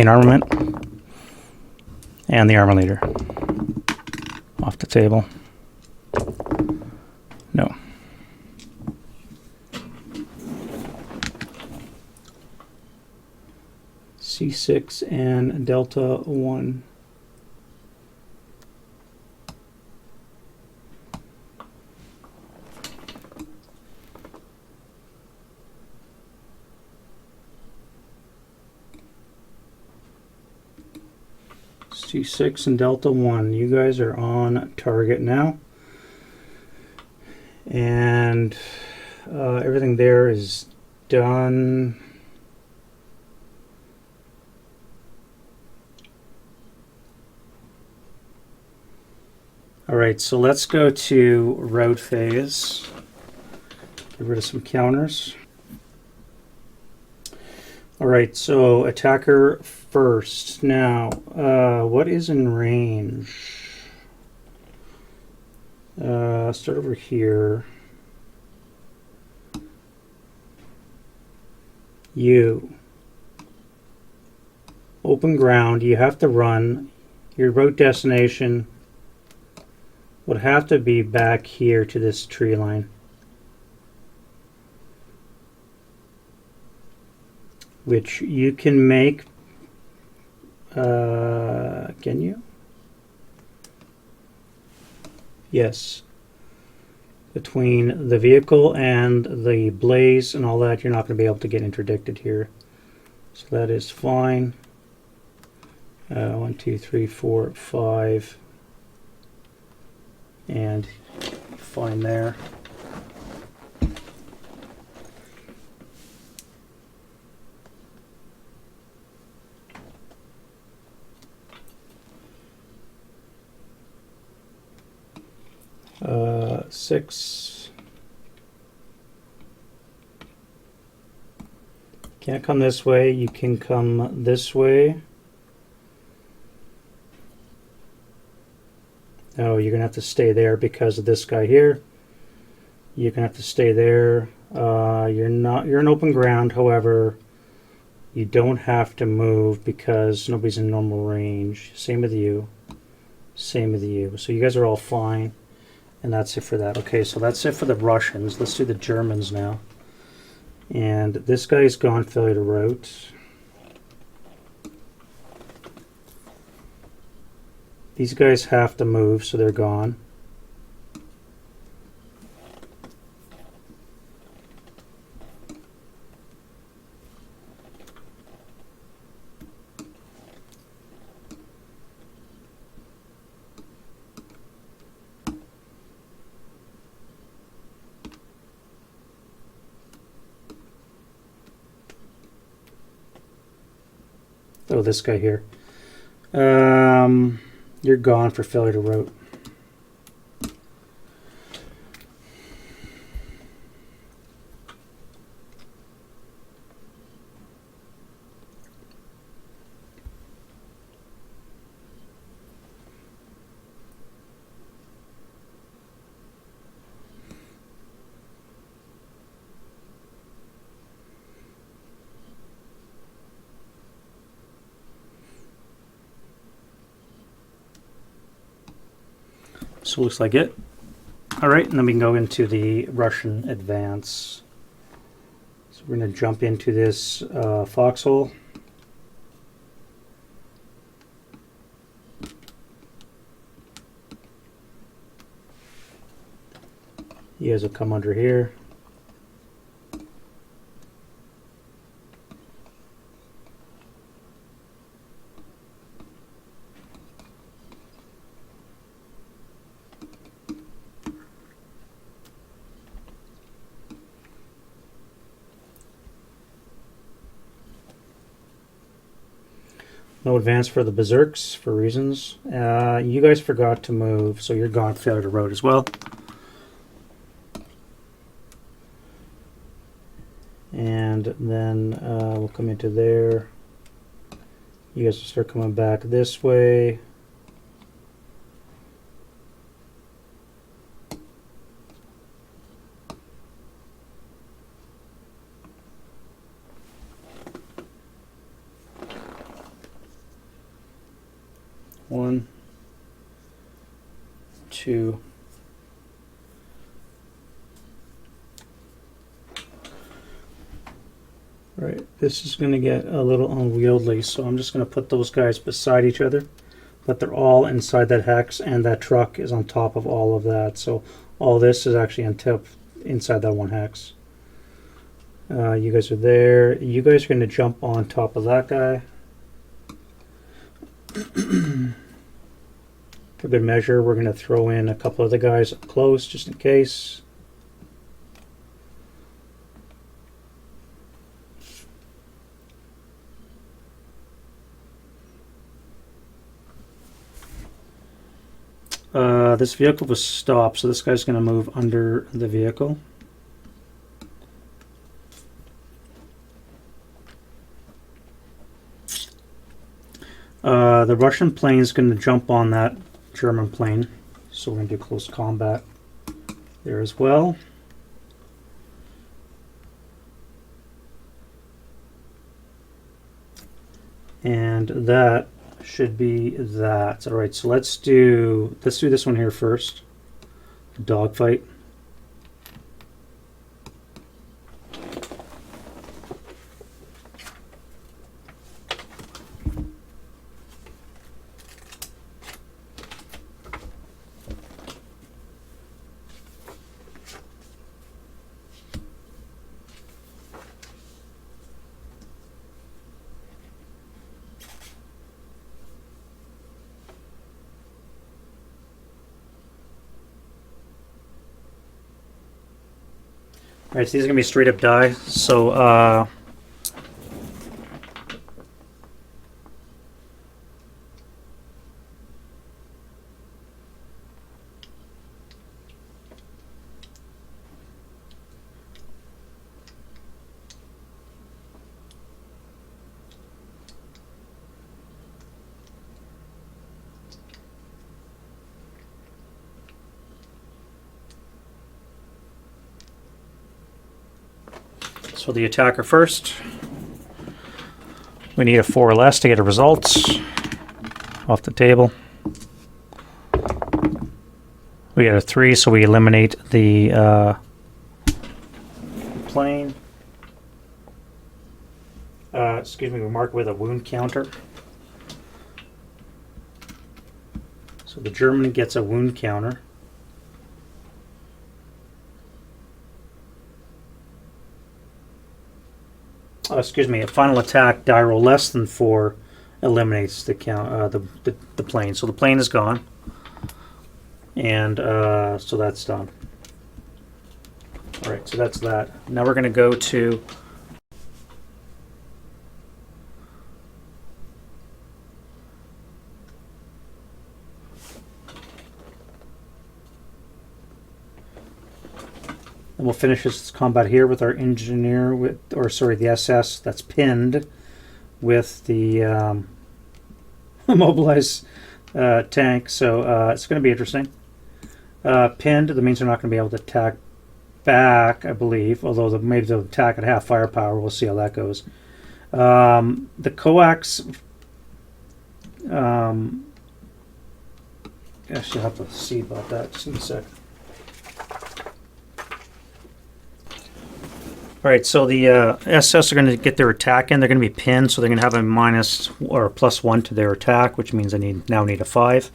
armament and the armor leader off the table. No. C6 and Delta 1. C6 and Delta 1. You guys are on target now. And everything there is done. All right, so let's go to route phase. Get rid of some counters. All right, so attacker first. Now, what is in range? Start over here. You. open ground. You have to run. Your route destination would have to be back here to this tree line, which you can make. Can you? Yes. Between the vehicle and the blaze and all that, you're not going to be able to get interdicted here. So that is fine. 1, 2, 3, 4, 5. And fine there. Six. Can't come this way. You can come this way. Oh, you're gonna have to stay there because of this guy here. You're gonna have to stay there. You're in open ground. However, you don't have to move because nobody's in normal range. Same with you. Same with you. So you guys are all fine. And that's it for that. Okay, so that's it for the Russians. Let's do the Germans now. And this guy's gone, failure to route. These guys have to move, so they're gone. Oh, this guy here. You're gone for failure to route. So looks like it. All right, and then we can go into the Russian advance. So we're going to jump into this foxhole. You guys will come under here. No advance for the Berserks for reasons. You guys forgot to move, so you're gone, failure to road as well. And then we'll come into there. You guys will start coming back this way. One, two. Right, this is going to get a little unwieldy, so I'm just going to put those guys beside each other. But they're all inside that hex, and that truck is on top of all of that. So all this is actually on top, inside that one hex. You guys are there. You guys are going to jump on top of that guy. For good measure, we're going to throw in a couple of the guys up close, just in case. This vehicle was stopped, so this guy's going to move under the vehicle. The Russian plane is going to jump on that German plane, so we're going to do close combat there as well. And that should be that. All right, so let's do this one here first. Dogfight. All right, so these are gonna be straight up die. So so the attacker first. We need a 4 or less to get a result off the table. We got a 3, so we eliminate the plane. Excuse me, we mark with a wound counter. So the German gets a wound counter. Excuse me, a final attack, die roll less than 4 eliminates the count, the plane. So the plane is gone. And so that's done. All right, so that's that. Now we're going to go to and we'll finish this combat here with our engineer, the SS that's pinned with the immobilized tank. So it's going to be interesting. Pinned, that means they're not going to be able to attack back, I believe, although maybe they'll attack at half firepower. We'll see how that goes. The coax, guess you'll have to see about that. Just in a sec. All right, so the SS are going to get their attack in. They're going to be pinned, so they're going to have a minus or +1 to their attack, which means they now need a 5.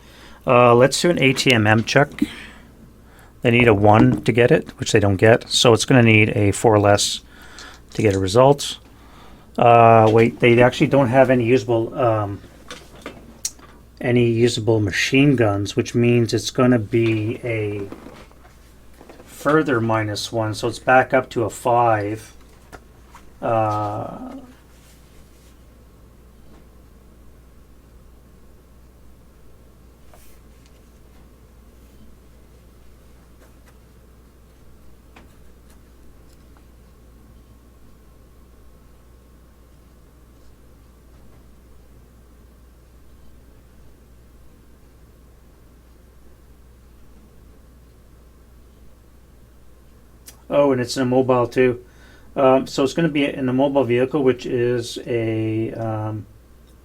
Let's do an ATMM check. They need a 1 to get it, which they don't get, so it's going to need a 4 or less to get a result. Wait, they actually don't have any usable machine guns, which means it's going to be a further -1, so it's back up to a 5. Oh, and it's in a mobile too. So it's going to be in a mobile vehicle, which is a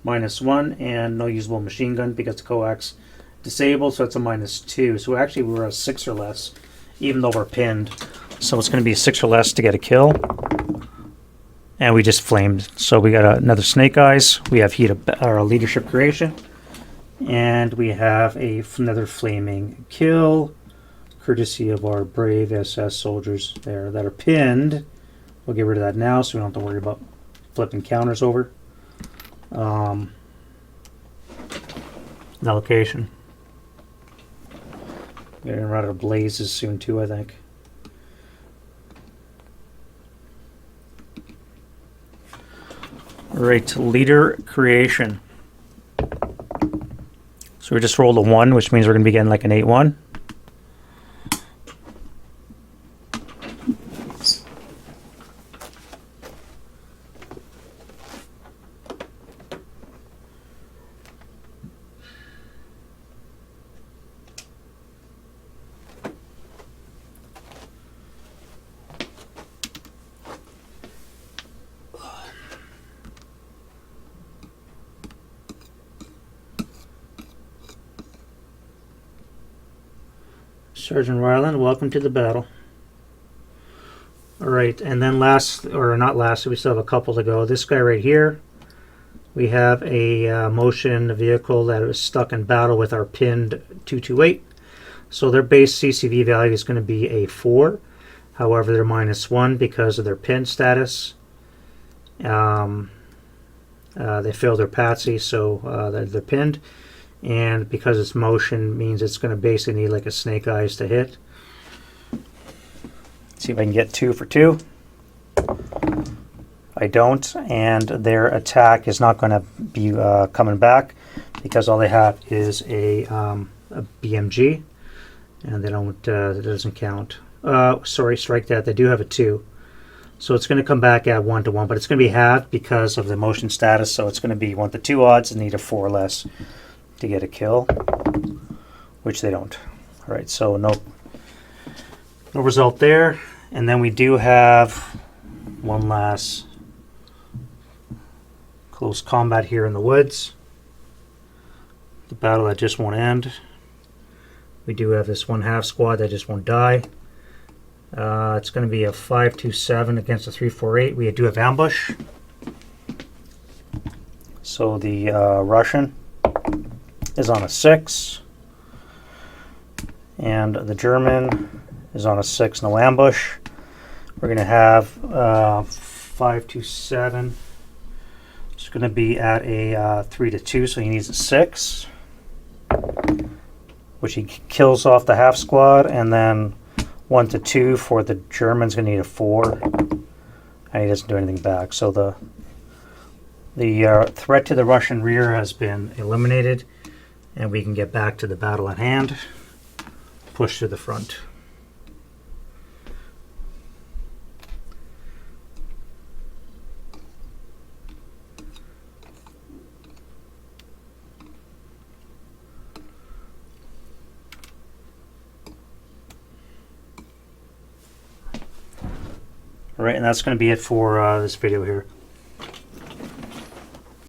-1 and no usable machine gun because the coax disabled, so it's a -2. So actually we're a 6 or less, even though we're pinned. So it's going to be a 6 or less to get a kill. And we just flamed. So we got another Snake Eyes. We have our leadership creation. And we have another flaming kill, courtesy of our brave SS soldiers there that are pinned. We'll get rid of that now so we don't have to worry about flipping counters over. Allocation. We're going to run out of blazes soon too, I think. Alright, leader creation. So we just rolled a 1, which means we're going to be getting like an 8-1. Sergeant Ryland, welcome to the battle. Alright, and then last, or not last, we still have a couple to go. This guy right here, we have a motion vehicle that was stuck in battle with our pinned 228. So their base CCV value is going to be a 4. However, they're -1 because of their pin status. They failed their patsy, so they're pinned. And because it's motion means it's going to basically need like a snake eyes to hit. See if I can get 2 for 2. I don't, and their attack is not going to be coming back because all they have is a BMG, and they don't. That doesn't count. Sorry, strike that. They do have a 2, so it's going to come back at 1-1, but it's going to be halved because of the motion status. So it's going to be 1-2 odds and need a 4 less to get a kill, which they don't. All right, so no result there. And then we do have one last close combat here in the woods. The battle that just won't end. We do have this 1/2 squad that just won't die. It's going to be a 5-2-7 against a 3-4-8. We do have ambush. So the Russian is on a 6, and the German is on a 6, no ambush. We're going to have 5-2-7. It's going to be at a 3-2, so he needs a 6, which he kills off the half squad, and then 1-2 for the German's going to need a 4, and he doesn't do anything back. So the threat to the Russian rear has been eliminated, and we can get back to the battle at hand. Push to the front. All right, and that's going to be it for this video here.